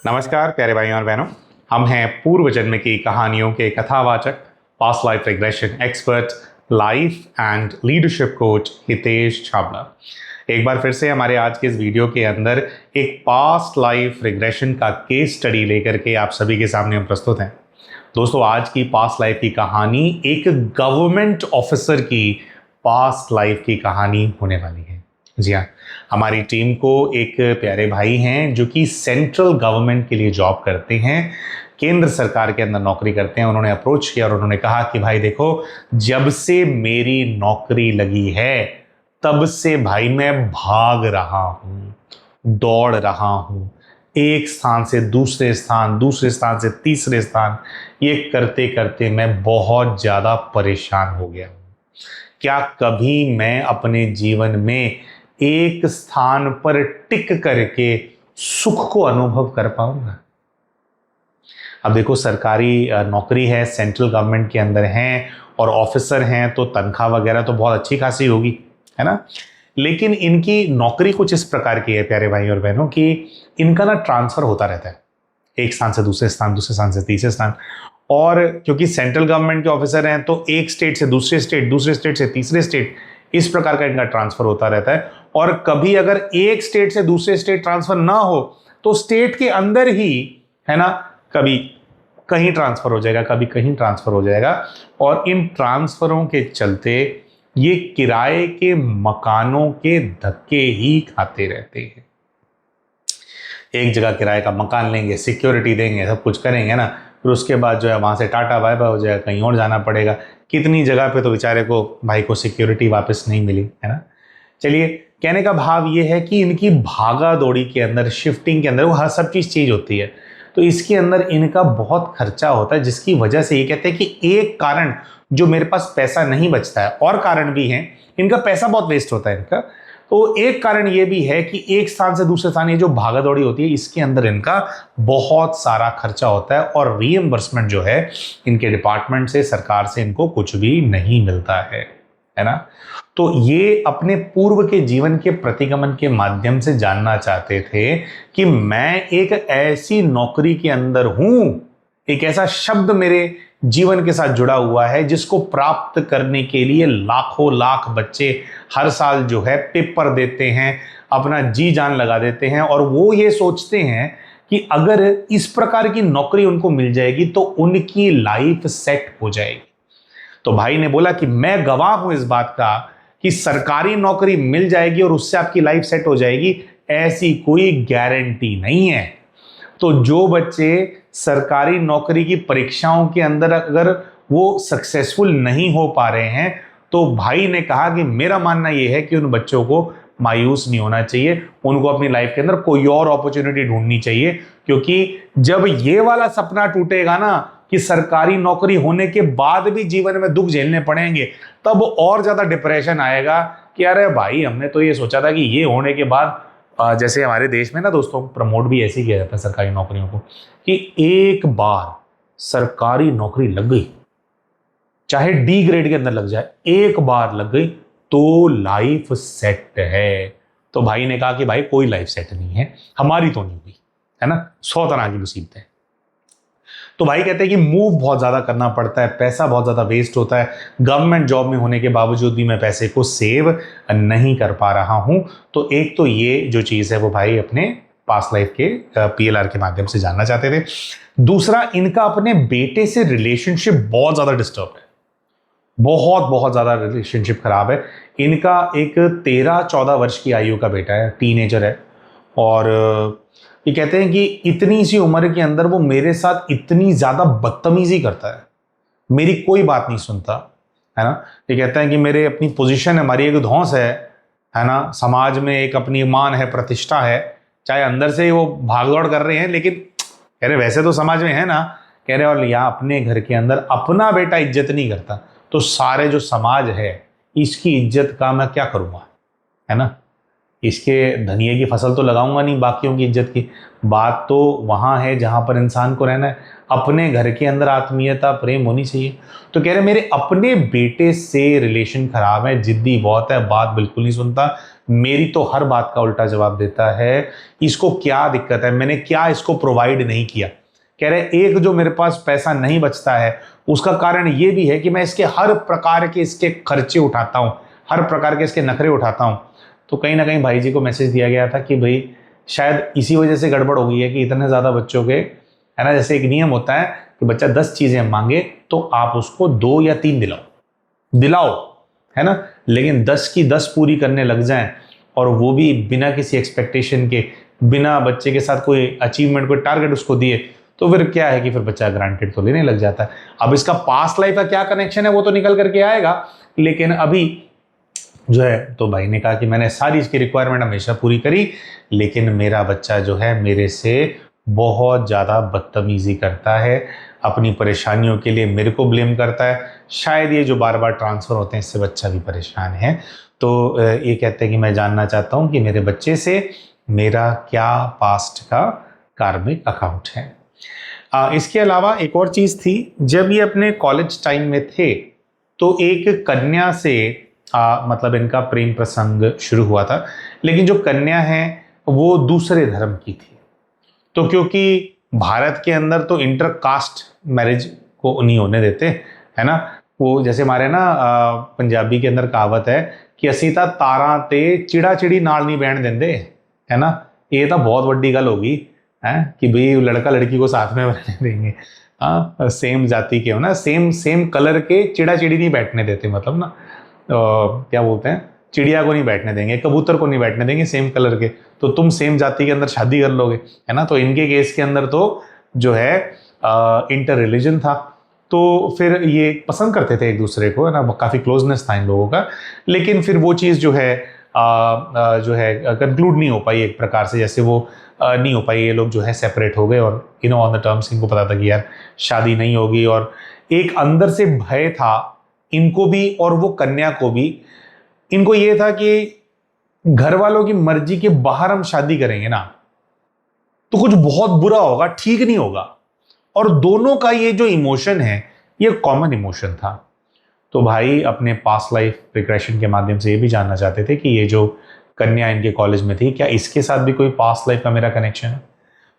नमस्कार प्यारे भाइयों और बहनों, हम हैं पूर्व जन्म की कहानियों के कथावाचक, past life regression expert, life and leadership coach Hitesh Chhabra. एक बार फिर से हमारे आज के इस वीडियो के अंदर एक पास्ट लाइफ रिग्रेशन का केस स्टडी लेकर के आप सभी के सामने हम प्रस्तुत हैं। दोस्तों, आज की पास्ट लाइफ की कहानी एक गवर्नमेंट ऑफिसर की पास्ट लाइफ की कहानी होने वाली है। जी हाँ, हमारी टीम को एक प्यारे भाई हैं जो कि सेंट्रल गवर्नमेंट के लिए जॉब करते हैं, केंद्र सरकार के अंदर नौकरी करते हैं। उन्होंने अप्रोच किया और उन्होंने कहा कि भाई देखो, जब से मेरी नौकरी लगी है तब से भाई मैं भाग रहा हूँ, दौड़ रहा हूँ, एक स्थान से दूसरे स्थान, दूसरे स्थान से तीसरे स्थान, ये करते करते मैं बहुत ज़्यादा परेशान हो गया हूँ। क्या कभी मैं अपने जीवन में एक स्थान पर टिक करके सुख को अनुभव कर पाऊंगा? अब देखो, सरकारी नौकरी है, सेंट्रल गवर्नमेंट के अंदर हैं और ऑफिसर हैं, तो तनख्वाह वगैरह तो बहुत अच्छी खासी होगी, है ना। लेकिन इनकी नौकरी कुछ इस प्रकार की है प्यारे भाई और बहनों कि इनका ना ट्रांसफर होता रहता है, एक स्थान से दूसरे स्थान, दूसरे स्थान से तीसरे स्थान। और क्योंकि सेंट्रल गवर्नमेंट के ऑफिसर हैं तो एक स्टेट से दूसरे स्टेट, दूसरे स्टेट से तीसरे स्टेट, इस प्रकार का इनका ट्रांसफर होता रहता है। और कभी अगर एक स्टेट से दूसरे स्टेट ट्रांसफर ना हो तो स्टेट के अंदर ही, है ना, कभी कहीं ट्रांसफर हो जाएगा, कभी कहीं ट्रांसफर हो जाएगा। और इन ट्रांसफरों के चलते ये किराए के मकानों के धक्के ही खाते रहते हैं। एक जगह किराए का मकान लेंगे, सिक्योरिटी देंगे, सब कुछ करेंगे ना, फिर उसके बाद जो है वहाँ से टाटा बाय बाय हो जाएगा, कहीं और जाना पड़ेगा। कितनी जगह पे तो बेचारे को, भाई को सिक्योरिटी वापस नहीं मिली, है ना। चलिए, कहने का भाव ये है कि इनकी भागा दौड़ी के अंदर, शिफ्टिंग के अंदर वो हर सब चीज़ होती है, तो इसके अंदर इनका बहुत खर्चा होता है, जिसकी वजह से ये कहते हैं कि एक कारण जो मेरे पास पैसा नहीं बचता है, और कारण भी हैं, इनका पैसा बहुत वेस्ट होता है इनका। तो एक कारण ये भी है कि एक स्थान से दूसरे स्थान ये जो भागा दौड़ी होती है, इसके अंदर इनका बहुत सारा खर्चा होता है और रीइंबर्समेंट जो है इनके डिपार्टमेंट से, सरकार से इनको कुछ भी नहीं मिलता है ना। तो ये अपने पूर्व के जीवन के प्रतिगमन के माध्यम से जानना चाहते थे कि मैं एक ऐसी नौकरी के अंदर हूं, एक ऐसा शब्द मेरे जीवन के साथ जुड़ा हुआ है जिसको प्राप्त करने के लिए लाखों लाख बच्चे हर साल जो है पेपर देते हैं, अपना जी जान लगा देते हैं, और वो ये सोचते हैं कि अगर इस प्रकार की नौकरी उनको मिल जाएगी तो उनकी लाइफ सेट हो जाएगी। तो भाई ने बोला कि मैं गवाह हूं इस बात का कि सरकारी नौकरी मिल जाएगी और उससे आपकी लाइफ सेट हो जाएगी, ऐसी कोई गारंटी नहीं है। तो जो बच्चे सरकारी नौकरी की परीक्षाओं के अंदर अगर वो सक्सेसफुल नहीं हो पा रहे हैं, तो भाई ने कहा कि मेरा मानना यह है कि उन बच्चों को मायूस नहीं होना चाहिए, उनको अपनी लाइफ के अंदर कोई और अपॉर्चुनिटी ढूंढनी चाहिए। क्योंकि जब ये वाला सपना टूटेगा ना कि सरकारी नौकरी होने के बाद भी जीवन में दुख झेलने पड़ेंगे, तब और ज्यादा डिप्रेशन आएगा कि अरे भाई, हमने तो ये सोचा था कि ये होने के बाद, जैसे हमारे देश में ना दोस्तों, प्रमोट भी ऐसे ही किया जाता है सरकारी नौकरियों को, कि एक बार सरकारी नौकरी लग गई, चाहे डी ग्रेड के अंदर लग जाए, एक बार लग गई तो लाइफ सेट है। तो भाई ने कहा कि भाई कोई लाइफ सेट नहीं है, हमारी तो नहीं हुई, है ना, 100 तरह की मुसीबतें। तो भाई कहते हैं कि मूव बहुत ज़्यादा करना पड़ता है, पैसा बहुत ज़्यादा वेस्ट होता है, गवर्नमेंट जॉब में होने के बावजूद भी मैं पैसे को सेव नहीं कर पा रहा हूं। तो एक तो ये जो चीज़ है वो भाई अपने पास्ट लाइफ के पीएलआर के माध्यम से जानना चाहते थे। दूसरा, इनका अपने बेटे से रिलेशनशिप बहुत ज़्यादा डिस्टर्ब है, बहुत बहुत ज़्यादा रिलेशनशिप खराब है। इनका एक 13-14 वर्ष की आयु का बेटा है, टीनेजर है, और ये कहते हैं कि इतनी सी उम्र के अंदर वो मेरे साथ इतनी ज़्यादा बदतमीजी करता है, मेरी कोई बात नहीं सुनता, है ना। ये कहते हैं कि मेरे अपनी पोजीशन है, हमारी एक धौंस है ना, समाज में एक अपनी मान है, प्रतिष्ठा है, चाहे अंदर से वो भागदौड़ कर रहे हैं, लेकिन कह रहे वैसे तो समाज में है ना, कह रहे और यहाँ अपने घर के अंदर अपना बेटा इज्जत नहीं करता, तो सारे जो समाज है इसकी इज्जत का मैं क्या करूँगा, है ना। इसके धनिये की फसल तो लगाऊंगा नहीं, बाकियों की इज्जत की बात तो वहाँ है जहाँ पर इंसान को रहना है। अपने घर के अंदर आत्मीयता, प्रेम होनी चाहिए। तो कह रहे मेरे अपने बेटे से रिलेशन खराब है, जिद्दी बहुत है, बात बिल्कुल नहीं सुनता, मेरी तो हर बात का उल्टा जवाब देता है, इसको क्या दिक्कत है, मैंने क्या इसको प्रोवाइड नहीं किया। कह रहे एक जो मेरे पास पैसा नहीं बचता है उसका कारण ये भी है कि मैं इसके हर प्रकार के इसके खर्चे उठाता हूँ, हर प्रकार के इसके नखरे उठाता हूँ। तो कहीं ना कहीं भाई जी को मैसेज दिया गया था कि भाई शायद इसी वजह से गड़बड़ हो गई है कि इतने ज़्यादा बच्चों के, है ना, जैसे एक नियम होता है कि बच्चा 10 चीज़ें मांगे तो आप उसको 2 या 3 दिलाओ, है ना, लेकिन 10 की 10 पूरी करने लग जाएं और वो भी बिना किसी एक्सपेक्टेशन के, बिना बच्चे के साथ कोई अचीवमेंट, कोई टारगेट उसको दिए, तो फिर क्या है कि फिर बच्चा ग्रांटेड तो लेने लग जाता है। अब इसका पास्ट लाइफ का क्या कनेक्शन है वो तो निकल करके आएगा, लेकिन अभी जो है तो भाई ने कहा कि मैंने सारी इसकी रिक्वायरमेंट हमेशा पूरी करी, लेकिन मेरा बच्चा जो है मेरे से बहुत ज़्यादा बदतमीजी करता है, अपनी परेशानियों के लिए मेरे को ब्लेम करता है। शायद ये जो बार बार ट्रांसफ़र होते हैं इससे बच्चा भी परेशान है। तो ये कहते हैं कि मैं जानना चाहता हूँ कि मेरे बच्चे से मेरा क्या पास्ट का कार्मिक अकाउंट है। इसके अलावा एक और चीज़ थी, जब ये अपने कॉलेज टाइम में थे तो एक कन्या से मतलब इनका प्रेम प्रसंग शुरू हुआ था, लेकिन जो कन्या है वो दूसरे धर्म की थी। तो क्योंकि भारत के अंदर तो इंटर कास्ट मैरिज को नहीं होने देते, है ना, वो जैसे हमारे ना पंजाबी के अंदर कहावत है कि असी तां तारां ते चिड़ा चिड़ी नाल नहीं बहन देंदे, है ना। ये तो बहुत बड़ी गल होगी है कि भाई लड़का लड़की को साथ में रहने देंगे, हाँ, सेम जाति के हो ना, सेम कलर के चिड़ा चिड़ी नहीं बैठने देते, मतलब ना क्या बोलते हैं, चिड़िया को नहीं बैठने देंगे, कबूतर को नहीं बैठने देंगे सेम कलर के, तो तुम सेम जाति के अंदर शादी कर लोगे, है ना। तो इनके केस के अंदर तो जो है इंटर रिलीजन था, तो फिर ये पसंद करते थे एक दूसरे को, है ना, काफ़ी क्लोजनेस था इन लोगों का, लेकिन फिर वो चीज़ जो है कंक्लूड नहीं हो पाई एक प्रकार से, जैसे वो नहीं हो पाई, ये लोग जो है सेपरेट हो गए और ऑन द टर्म्स इनको पता था कि यार शादी नहीं होगी, और एक अंदर से भय था इनको भी और वो कन्या को भी। इनको ये था कि घर वालों की मर्जी के बाहर हम शादी करेंगे ना तो कुछ बहुत बुरा होगा, ठीक नहीं होगा, और दोनों का ये जो इमोशन है ये कॉमन इमोशन था। तो भाई अपने पास्ट लाइफ रिग्रेशन के माध्यम से ये भी जानना चाहते थे कि ये जो कन्या इनके कॉलेज में थी क्या इसके साथ भी कोई पास्ट लाइफ का मेरा कनेक्शन है,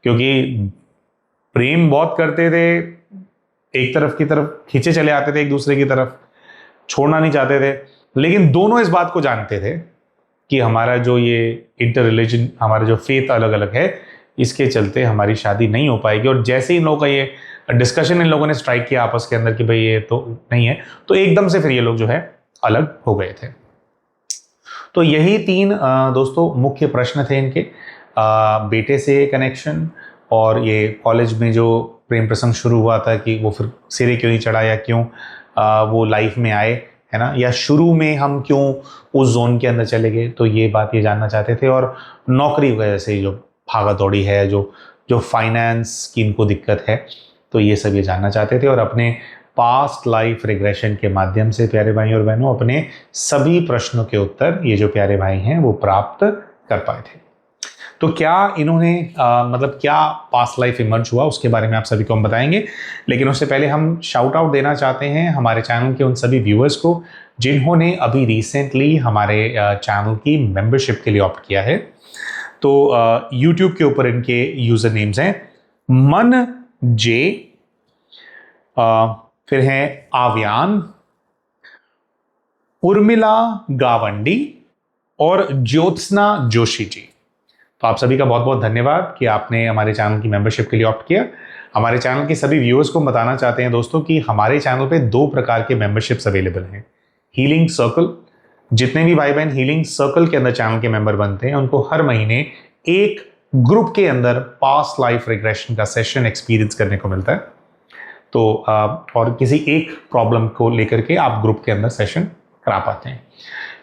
क्योंकि प्रेम बहुत करते थे, एक तरफ की तरफ खींचे चले आते थे, एक दूसरे की तरफ छोड़ना नहीं चाहते थे, लेकिन दोनों इस बात को जानते थे कि हमारा जो ये इंटर रिलीजन, हमारा जो फेथ अलग अलग है, इसके चलते हमारी शादी नहीं हो पाएगी। और जैसे ही इन लोगों का ये डिस्कशन इन लोगों ने स्ट्राइक किया आपस के अंदर कि भाई ये तो नहीं है, तो एकदम से फिर ये लोग जो है अलग हो गए थे। तो यही 3 दोस्तों मुख्य प्रश्न थे इनके, बेटे से कनेक्शन, और ये कॉलेज में जो प्रेम प्रसंग शुरू हुआ था कि वो फिर सिरे क्यों नहीं चढ़ा, या क्यों वो लाइफ में आए, है ना, या शुरू में हम क्यों उस जोन के अंदर चले गए, तो ये बात ये जानना चाहते थे। और नौकरी वजह से जो भागा दौड़ी है, जो फाइनेंस की इनको दिक्कत है, तो ये सब ये जानना चाहते थे। और अपने पास्ट लाइफ रिग्रेशन के माध्यम से प्यारे भाई और बहनों अपने सभी प्रश्नों के उत्तर ये जो प्यारे भाई हैं वो प्राप्त कर पाए थे। तो क्या इन्होंने मतलब क्या पास्ट लाइफ इमर्ज हुआ उसके बारे में आप सभी को हम बताएंगे, लेकिन उससे पहले हम शाउट आउट देना चाहते हैं हमारे चैनल के उन सभी व्यूअर्स को जिन्होंने अभी रिसेंटली हमारे चैनल की मेंबरशिप के लिए ऑप्ट किया है। तो यूट्यूब के ऊपर इनके यूजर नेम्स हैं मन जे, फिर हैं आव्यान, उर्मिला गावंडी और ज्योत्सना जोशी जी। तो आप सभी का बहुत बहुत धन्यवाद कि आपने हमारे चैनल की मेंबरशिप के लिए ऑप्ट किया। हमारे चैनल के सभी व्यूअर्स को बताना चाहते हैं दोस्तों कि हमारे चैनल पे 2 प्रकार के मेंबरशिप्स अवेलेबल हैं। हीलिंग सर्कल, जितने भी भाई बहन हीलिंग सर्कल के अंदर चैनल के मेंबर बनते हैं उनको हर महीने एक ग्रुप के अंदर पास्ट लाइफ रिग्रेशन का सेशन एक्सपीरियंस करने को मिलता है। तो और किसी एक प्रॉब्लम को लेकर के आप ग्रुप के अंदर सेशन करा पाते हैं।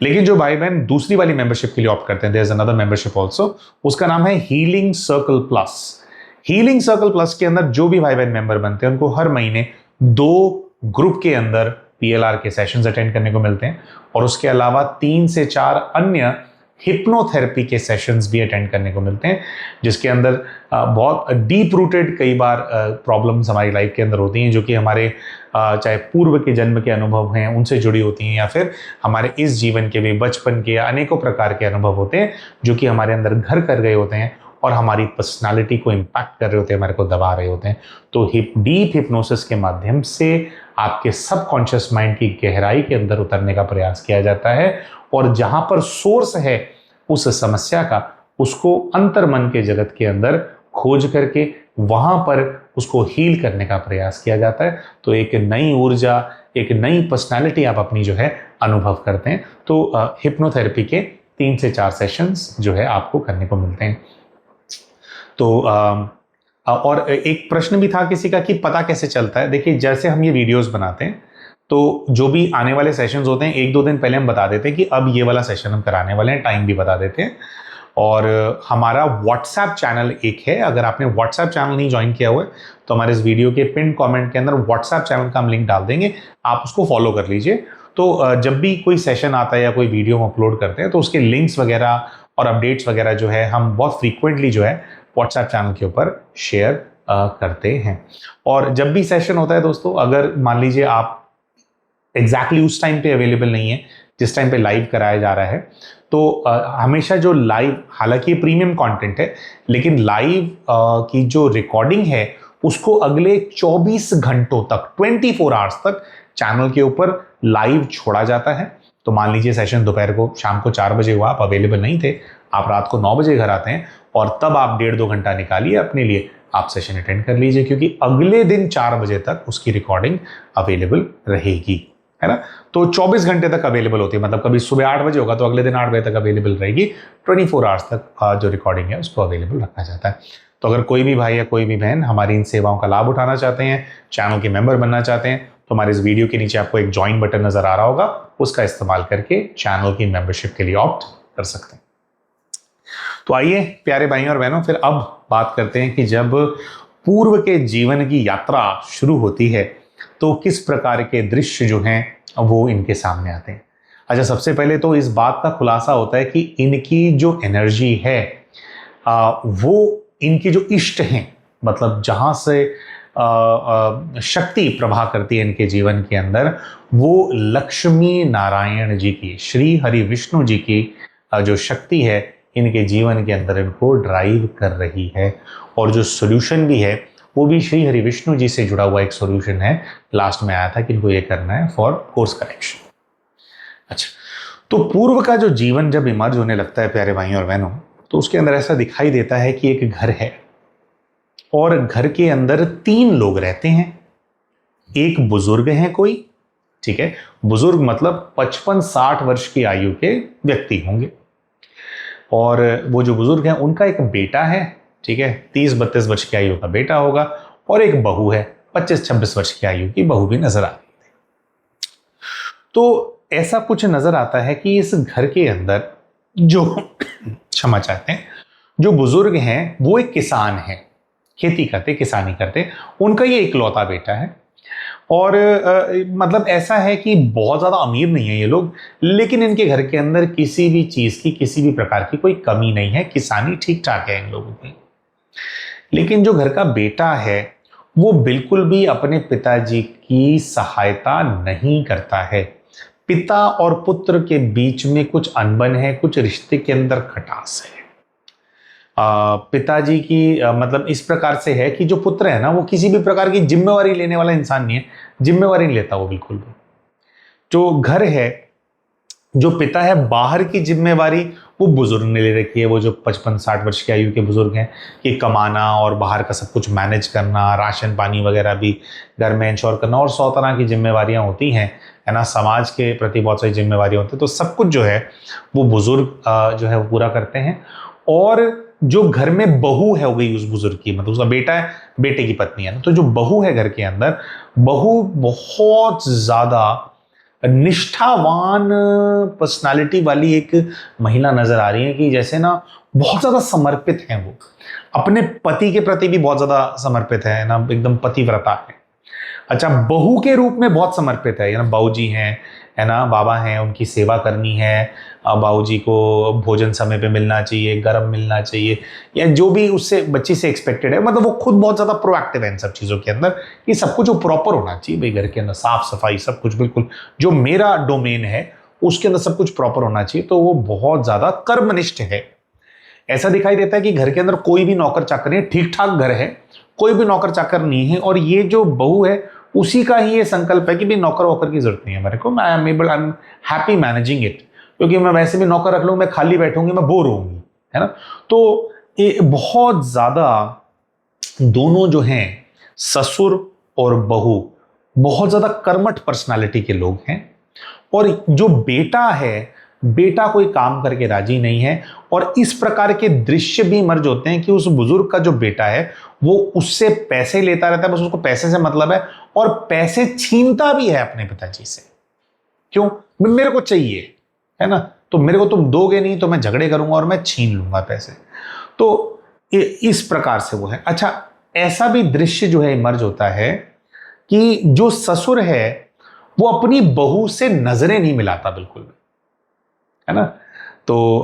लेकिन जो भाई बहन दूसरी वाली मेंबरशिप के लिए ऑप्ट करते हैं, there is another membership also, उसका नाम है healing circle plus. Healing circle plus के अंदर जो भी भाई बहन मेंबर बनते हैं उनको हर महीने 2 ग्रुप के अंदर PLR के सेशंस अटेंड करने को मिलते हैं, और उसके अलावा 3 से 4 अन्य हिप्नोथेरेपी के सेशंस भी अटेंड करने को मिलते हैं, जिसके अंदर बहुत डीप रूटेड कई बार प्रॉब्लम्स हमारी लाइफ के अंदर होती हैं, जो कि हमारे चाहे पूर्व के जन्म के अनुभव हैं उनसे जुड़ी होती हैं, या फिर हमारे इस जीवन के भी बचपन के या अनेकों प्रकार के अनुभव होते हैं जो कि हमारे अंदर घर कर गए होते हैं और हमारी पर्सनालिटी को इम्पैक्ट कर रहे होते हैं, हमारे को दबा रहे होते हैं। तो डीप हिप्नोसिस के माध्यम से आपके सबकॉन्शियस माइंड की गहराई के अंदर उतरने का प्रयास किया जाता है, और जहां पर सोर्स है उस समस्या का, उसको अंतर्मन के जगत के अंदर खोज करके वहां पर उसको हील करने का प्रयास किया जाता है। तो एक नई ऊर्जा, एक नई पर्सनालिटी आप अपनी जो है अनुभव करते हैं। तो हिप्नोथेरेपी के 3 से 4 सेशंस जो है आपको करने को मिलते हैं। तो और एक प्रश्न भी था किसी का कि पता कैसे चलता है। देखिए, जैसे हम ये वीडियोस बनाते हैं तो जो भी आने वाले सेशंस होते हैं 1-2 दिन पहले हम बता देते हैं कि अब ये वाला सेशन हम कराने वाले हैं, टाइम भी बता देते हैं। और हमारा व्हाट्सएप चैनल एक है, अगर आपने व्हाट्सएप चैनल नहीं ज्वाइन किया हुआ है तो हमारे इस वीडियो के पिन कमेंट के अंदर व्हाट्सएप चैनल का हम लिंक डाल देंगे, आप उसको फॉलो कर लीजिए। तो जब भी कोई सेशन आता है या कोई वीडियो हम अपलोड करते हैं तो उसके लिंक्स वगैरह और अपडेट्स वगैरह जो है हम बहुत फ्रीक्वेंटली जो है व्हाट्सएप चैनल के ऊपर शेयर करते हैं। और जब भी सेशन होता है दोस्तों, अगर मान लीजिए आप एग्जैक्टली उस टाइम पे अवेलेबल नहीं है जिस टाइम पे लाइव कराया जा रहा है, तो हमेशा जो लाइव, हालांकि ये प्रीमियम कंटेंट है, लेकिन लाइव की जो रिकॉर्डिंग है उसको अगले 24 घंटों तक, 24 आवर्स तक चैनल के ऊपर लाइव छोड़ा जाता है। तो मान लीजिए सेशन दोपहर को, शाम को 4 बजे हुआ, आप अवेलेबल नहीं थे, आप रात को 9 बजे घर आते हैं, और तब आप 1.5-2 घंटा निकालिए अपने लिए, आप सेशन अटेंड कर लीजिए, क्योंकि अगले दिन 4 बजे तक उसकी रिकॉर्डिंग अवेलेबल रहेगी, है ना। तो 24 घंटे तक अवेलेबल होती है, मतलब कभी सुबह 8 बजे होगा तो अगले दिन 8 बजे तक अवेलेबल रहेगी। 24 आवर्स तक जो रिकॉर्डिंग है उसको अवेलेबल रखा जाता है। तो अगर कोई भी भाई या कोई भी बहन हमारी इन सेवाओं का लाभ उठाना चाहते हैं, चैनल के मेंबर बनना चाहते हैं, तो हमारे इस वीडियो के नीचे आपको एक ज्वाइन बटन नजर आ रहा होगा, उसका इस्तेमाल करके चैनल की मेंबरशिप के लिए ऑप्ट कर सकते हैं। तो आइए प्यारे भाइयों और बहनों, फिर अब बात करते हैं कि जब पूर्व के जीवन की यात्रा शुरू होती है तो किस प्रकार के दृश्य जो हैं वो इनके सामने आते हैं। अच्छा, सबसे पहले तो इस बात का खुलासा होता है कि इनकी जो एनर्जी है वो इनके जो इष्ट हैं, मतलब जहां से शक्ति प्रभा करती है इनके जीवन के अंदर, वो लक्ष्मी नारायण जी की, श्री हरि विष्णु जी की जो शक्ति है इनके जीवन के अंदर इनको ड्राइव कर रही है। और जो सोल्यूशन भी है वो भी श्री हरि विष्णु जी से जुड़ा हुआ एक सोल्यूशन है। लास्ट में आया था कि इनको ये करना है फॉर कोर्स करेक्शन। अच्छा, तो पूर्व का जो जीवन जब इमर्ज होने लगता है प्यारे भाइयों और बहनों, तो उसके अंदर ऐसा दिखाई देता है कि एक घर है और घर के अंदर 3 लोग रहते हैं। एक बुजुर्ग है कोई, ठीक है, बुजुर्ग मतलब 55-60 वर्ष की आयु के व्यक्ति होंगे, और वो जो बुजुर्ग हैं उनका एक बेटा है, ठीक है, 30-32 वर्ष की आयु का बेटा होगा, और एक बहू है, 25-26 वर्ष की आयु की बहू भी नजर आ रही है। तो ऐसा कुछ नजर आता है कि इस घर के अंदर जो क्षमा चाहते हैं, जो बुजुर्ग हैं वो एक किसान है, खेती करते, किसानी करते, उनका ये इकलौता बेटा है। और मतलब ऐसा है कि बहुत ज़्यादा अमीर नहीं है ये लोग, लेकिन इनके घर के अंदर किसी भी चीज़ की, किसी भी प्रकार की कोई कमी नहीं है, किसानी ठीक ठाक है इन लोगों की। लेकिन जो घर का बेटा है वो बिल्कुल भी अपने पिताजी की सहायता नहीं करता है। पिता और पुत्र के बीच में कुछ अनबन है, कुछ रिश्ते के अंदर खटास है। पिताजी की मतलब इस प्रकार से है कि जो पुत्र है ना वो किसी भी प्रकार की जिम्मेवारी लेने वाला इंसान नहीं है, जिम्मेवारी नहीं लेता वो बिल्कुल भी। जो घर है, जो पिता है, बाहर की जिम्मेवारी वो बुजुर्ग ने ले रखी है। वो जो 55-60 वर्ष की आयु के बुजुर्ग हैं, कि कमाना और बाहर का सब कुछ मैनेज करना, राशन पानी वगैरह भी घर में इंश्योर करना, और 100 तरह की जिम्मेवारियां होती हैं, है ना, समाज के प्रति बहुत सारी जिम्मेवारियां होती हैं। तो सब कुछ जो है वो बुजुर्ग जो है वो पूरा करते हैं। और जो घर में बहू है हो गई उस बुजुर्ग की, मतलब उसका बेटा है, बेटे की पत्नी है ना, तो जो बहू है घर के अंदर, बहू बहुत ज्यादा निष्ठावान पर्सनालिटी वाली एक महिला नजर आ रही है, कि जैसे ना बहुत ज्यादा समर्पित है वो, अपने पति के प्रति भी बहुत ज्यादा समर्पित है ना, एकदम पतिव्रता है। अच्छा, बहू के रूप में बहुत समर्पित है ना, बाबूजी हैं, है ना, बाबा हैं, उनकी सेवा करनी है, बाबूजी को भोजन समय पे मिलना चाहिए, गर्म मिलना चाहिए, या जो भी उससे बच्ची से एक्सपेक्टेड है, मतलब वो खुद बहुत ज़्यादा प्रोएक्टिव है इन सब चीज़ों के अंदर कि सब कुछ वो प्रॉपर होना चाहिए भाई, घर के अंदर साफ सफाई सब कुछ बिल्कुल जो मेरा डोमेन है उसके अंदर सब कुछ प्रॉपर होना चाहिए, तो वो बहुत ज़्यादा कर्मनिष्ठ है। ऐसा दिखाई देता है कि घर के अंदर कोई भी नौकर चाकर नहीं, ठीक ठाक घर है, कोई भी नौकर चाकर नहीं है, और ये जो बहू है उसी का ही ये संकल्प है कि भाई नौकर वोकर की जरूरत नहीं है मेरे को, I am happy managing it, क्योंकि मैं वैसे भी नौकर रख लूँ, मैं खाली बैठूंगी, मैं बोर होऊंगी, है ना। तो ये बहुत ज्यादा दोनों जो हैं ससुर और बहू बहुत ज्यादा कर्मठ पर्सनालिटी के लोग हैं, और जो बेटा है, बेटा कोई काम करके राजी नहीं है, और इस प्रकार के दृश्य भी मर्ज होते हैं कि उस बुजुर्ग का जो बेटा है वो उससे पैसे लेता रहता है, बस उसको पैसे से मतलब है, और पैसे छीनता भी है अपने पिताजी से। क्यों? मेरे को चाहिए, है ना, तो मेरे को तुम दोगे नहीं तो मैं झगड़े करूंगा और मैं छीन लूंगा पैसे। तो इस प्रकार से वो है। अच्छा, ऐसा भी दृश्य जो है मर्ज होता है कि जो ससुर है वो अपनी बहू से नजरें नहीं मिलाता बिल्कुल भी, है ना। तो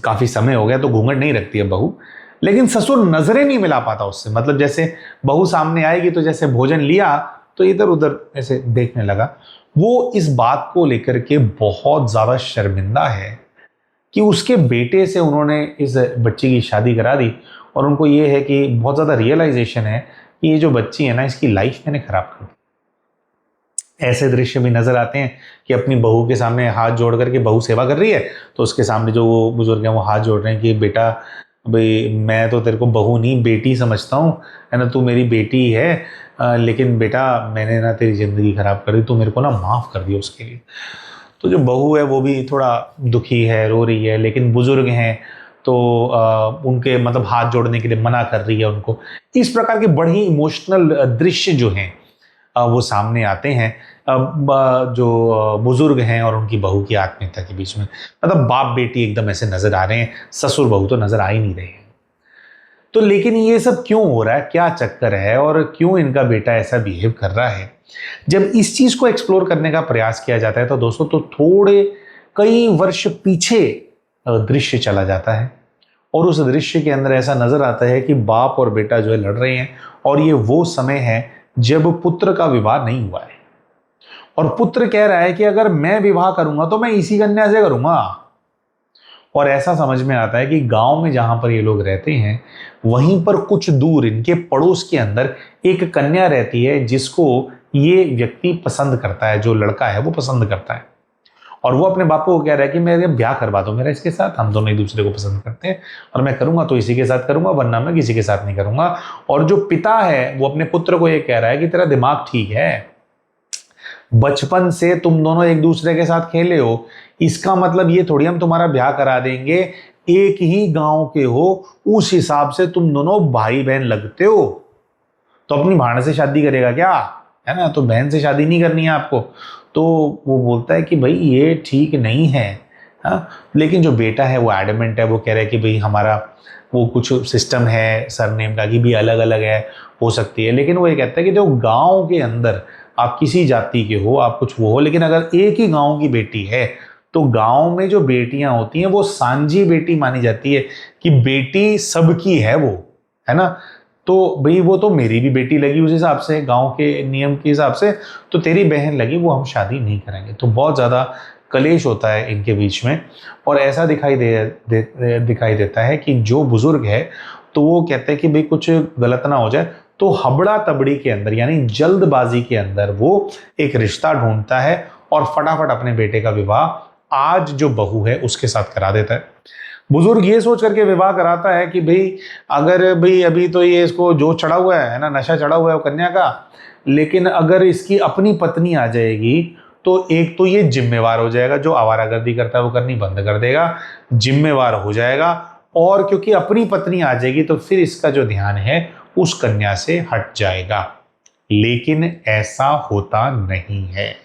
काफी समय हो गया तो घूंघट नहीं रखती है बहू, लेकिन ससुर नजरें नहीं मिला पाता उससे, मतलब जैसे बहू सामने आएगी तो जैसे भोजन लिया तो इधर उधर ऐसे देखने लगा। वो इस बात को लेकर के बहुत ज्यादा शर्मिंदा है कि उसके बेटे से उन्होंने इस बच्ची की शादी करा दी, और उनको ये है कि बहुत ज्यादा रियलाइजेशन है कि ये जो बच्ची है ना इसकी लाइफ मैंने खराब कर दी। ऐसे दृश्य भी नजर आते हैं कि अपनी बहू के सामने हाथ जोड़ करके बहू सेवा कर रही है, तो उसके सामने जो वो बुजुर्ग हैं वो हाथ जोड़ रहे हैं कि बेटा भाई मैं तो तेरे को बहू नहीं बेटी समझता हूँ, है ना, तू मेरी बेटी है, लेकिन बेटा मैंने ना तेरी ज़िंदगी ख़राब कर दी, तो मेरे को ना माफ़ कर दिया उसके लिए। तो जो बहू है वो भी थोड़ा दुखी है, रो रही है, लेकिन बुजुर्ग हैं तो उनके मतलब हाथ जोड़ने के लिए मना कर रही है उनको। इस प्रकार के बड़े ही इमोशनल दृश्य जो हैं वो सामने आते हैं जो बुजुर्ग हैं और उनकी बहू की आत्मीयता के बीच में, मतलब बाप बेटी एकदम ऐसे नजर आ रहे हैं, ससुर बहू तो नजर आ ही नहीं रहे हैं। तो लेकिन ये सब क्यों हो रहा है, क्या चक्कर है, और क्यों इनका बेटा ऐसा बिहेव कर रहा है? जब इस चीज को एक्सप्लोर करने का प्रयास किया जाता है तो दोस्तों तो थोड़े कई वर्ष पीछे दृश्य चला जाता है, और उस दृश्य के अंदर ऐसा नजर आता है कि बाप और बेटा जो है लड़ रहे हैं, और ये वो समय है जब पुत्र का विवाह नहीं हुआ है, और पुत्र कह रहा है कि अगर मैं विवाह करूंगा तो मैं इसी कन्या से करूंगा। और ऐसा समझ में आता है कि गांव में जहां पर ये लोग रहते हैं वहीं पर कुछ दूर इनके पड़ोस के अंदर एक कन्या रहती है जिसको ये व्यक्ति पसंद करता है, जो लड़का है वो पसंद करता है, और वो अपने बापू को कह रहा है कि मेरे ब्याह करवा दो मेरा इसके साथ, हम दोनों एक दूसरे को पसंद करते हैं, और मैं करूंगा तो इसी के साथ करूंगा, वरना मैं किसी के साथ नहीं करूंगा। और जो पिता है वो अपने पुत्र को ये कह रहा है कि तेरा दिमाग ठीक है, बचपन से तुम दोनों एक दूसरे के साथ खेले हो, इसका मतलब ये थोड़ी हम तुम्हारा ब्याह करा देंगे, एक ही गांव के हो उस हिसाब से तुम दोनों भाई बहन लगते हो, तो अपनी भाण से शादी करेगा क्या, है ना, तो बहन से शादी नहीं करनी है आपको। तो वो बोलता है कि भाई ये ठीक नहीं है। हाँ, लेकिन जो बेटा है वो एडमेंट है, वो कह रहा है कि भाई हमारा वो कुछ सिस्टम है सरनेम का कि भी अलग अलग है, हो सकती है, लेकिन वो ये कहता है कि जो गांव के अंदर आप किसी जाति के हो, आप कुछ वो हो, लेकिन अगर एक ही गांव की बेटी है तो गांव में जो बेटियां होती हैं वो सांझी बेटी मानी जाती है, कि बेटी सबकी है वो, है ना, तो भाई वो तो मेरी भी बेटी लगी उस हिसाब से, गांव के नियम के हिसाब से, तो तेरी बहन लगी, वो हम शादी नहीं करेंगे। तो बहुत ज़्यादा कलेश होता है इनके बीच में, और ऐसा दिखाई देता है कि जो बुजुर्ग है तो वो कहते हैं कि भाई कुछ गलत ना हो जाए, तो हबड़ा तबड़ी के अंदर यानी जल्दबाजी के अंदर वो एक रिश्ता ढूंढता है और फटाफट अपने बेटे का विवाह आज जो बहू है उसके साथ करा देता है। बुजुर्ग ये सोच करके विवाह कराता है कि भाई अगर भाई अभी तो ये इसको जो चढ़ा हुआ है ना, नशा चढ़ा हुआ है वो कन्या का, लेकिन अगर इसकी अपनी पत्नी आ जाएगी तो एक तो ये जिम्मेवार हो जाएगा, जो आवारागर्दी करता है वो करनी बंद कर देगा, जिम्मेवार हो जाएगा, और क्योंकि अपनी पत्नी आ जाएगी तो फिर इसका जो ध्यान है उस कन्या से हट जाएगा। लेकिन ऐसा होता नहीं है,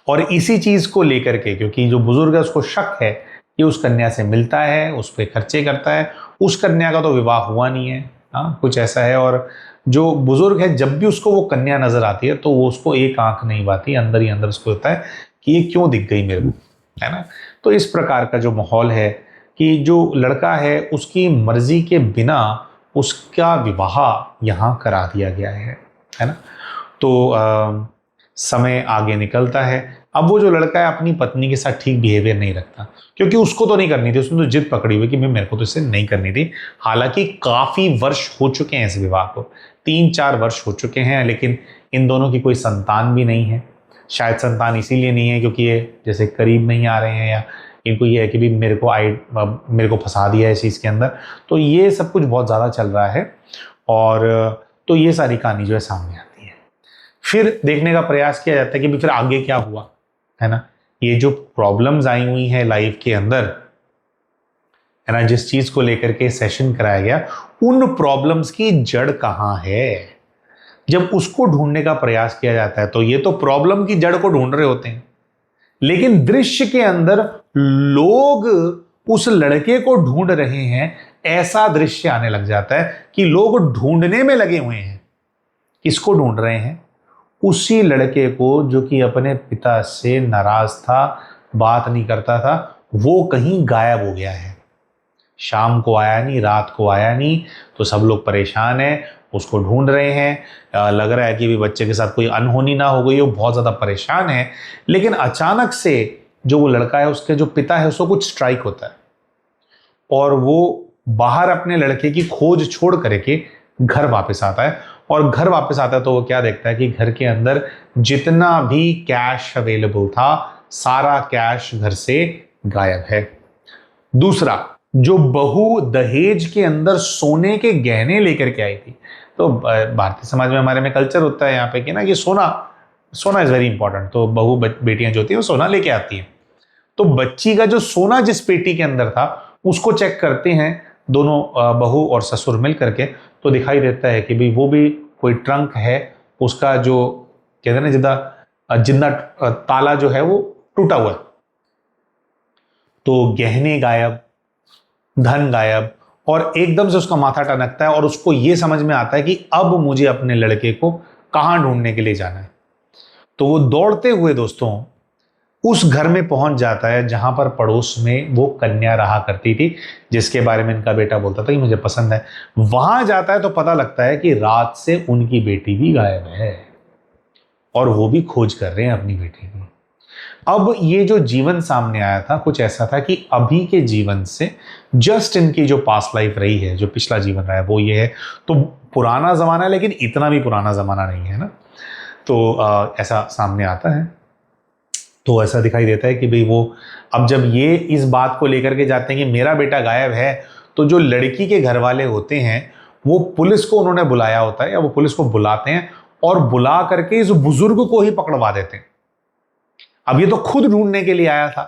और इसी चीज को लेकर के क्योंकि जो बुजुर्ग है उसको शक है कि उस कन्या से मिलता है, उस पर खर्चे करता है, उस कन्या का तो विवाह हुआ नहीं है, हाँ कुछ ऐसा है, और जो बुजुर्ग है जब भी उसको वो कन्या नजर आती है तो वो उसको एक आंख नहीं पाती, अंदर ही अंदर उसको होता है कि ये क्यों दिख गई मेरे को, है ना। तो इस प्रकार का जो माहौल है कि जो लड़का है उसकी मर्जी के बिना उसका विवाह यहाँ करा दिया गया है ना। तो समय आगे निकलता है। अब वो जो लड़का है अपनी पत्नी के साथ ठीक बिहेवियर नहीं रखता, क्योंकि उसको तो नहीं करनी थी, उसने तो जिद पकड़ी हुई कि मेरे को तो इसे नहीं करनी थी। हालांकि काफी वर्ष हो चुके हैं इस विवाह को, 3-4 वर्ष हो चुके हैं, लेकिन इन दोनों की कोई संतान भी नहीं है। शायद संतान इसीलिए नहीं है क्योंकि ये जैसे करीब नहीं आ रहे हैं, या इनको ये है कि भी मेरे को फंसा दिया है इस चीज़ के अंदर। तो ये सब कुछ बहुत ज़्यादा चल रहा है, और तो ये सारी कहानी जो है सामने आती है। फिर देखने का प्रयास किया जाता है कि भी फिर आगे क्या हुआ, है ना। ये जो प्रॉब्लम्स आई हुई हैं लाइफ के अंदर, है ना, जिस चीज़ को लेकर के सेशन कराया गया, उन प्रॉब्लम्स की जड़ कहाँ है, जब उसको ढूंढने का प्रयास किया जाता है तो ये तो प्रॉब्लम की जड़ को ढूंढ रहे होते हैं, लेकिन दृश्य के अंदर लोग उस लड़के को ढूंढ रहे हैं, ऐसा दृश्य आने लग जाता है कि लोग ढूंढने में लगे हुए हैं। किसको ढूंढ रहे हैं? उसी लड़के को जो कि अपने पिता से नाराज था, बात नहीं करता था, वो कहीं गायब हो गया है। शाम को आया नहीं, रात को आया नहीं, तो सब लोग परेशान हैं, उसको ढूंढ रहे हैं। लग रहा है कि भी बच्चे के साथ कोई अनहोनी ना हो गई हो, बहुत ज़्यादा परेशान है। लेकिन अचानक से जो वो लड़का है, उसके जो पिता है, उसको कुछ स्ट्राइक होता है और वो बाहर अपने लड़के की खोज छोड़ करके घर वापस आता है। और घर वापस आता है तो वो क्या देखता है कि घर के अंदर जितना भी कैश अवेलेबल था, सारा कैश घर से गायब है। दूसरा, जो बहू दहेज के अंदर सोने के गहने लेकर के आई थी, तो भारतीय समाज में हमारे में कल्चर होता है यहाँ पे कि ना कि सोना इज वेरी इंपॉर्टेंट, तो बहू बेटियां जो होती हैं वो सोना लेके आती हैं। तो बच्ची का जो सोना जिस पेटी के अंदर था उसको चेक करते हैं दोनों बहू और ससुर मिल करके, तो दिखाई देता है कि भाई वो भी कोई ट्रंक है, उसका जो कहते हैं ना जिंदा ताला जो है वो टूटा हुआ है। तो गहने गायब, धन गायब, और एकदम से उसका माथा टनकता है और उसको ये समझ में आता है कि अब मुझे अपने लड़के को कहां ढूंढने के लिए जाना है। तो वो दौड़ते हुए दोस्तों उस घर में पहुंच जाता है जहां पर पड़ोस में वो कन्या रहा करती थी, जिसके बारे में इनका बेटा बोलता था कि मुझे पसंद है। वहां जाता है तो पता लगता है कि रात से उनकी बेटी भी गायब है और वो भी खोज कर रहे हैं अपनी बेटी की। अब ये जो जीवन सामने आया था कुछ ऐसा था कि अभी के जीवन से जस्ट इनकी जो पास्ट लाइफ रही है, जो पिछला जीवन रहा है वो ये है। तो पुराना जमाना है, लेकिन इतना भी पुराना जमाना नहीं है ना। तो ऐसा सामने आता है। तो ऐसा दिखाई देता है कि भाई वो अब जब ये इस बात को लेकर के जाते हैं कि मेरा बेटा गायब है, तो जो लड़की के घर वाले होते हैं वो पुलिस को उन्होंने बुलाया होता है, या वो पुलिस को बुलाते हैं और बुला करके इस बुजुर्ग को ही पकड़वा देते हैं। अब ये तो खुद ढूंढने के लिए आया था,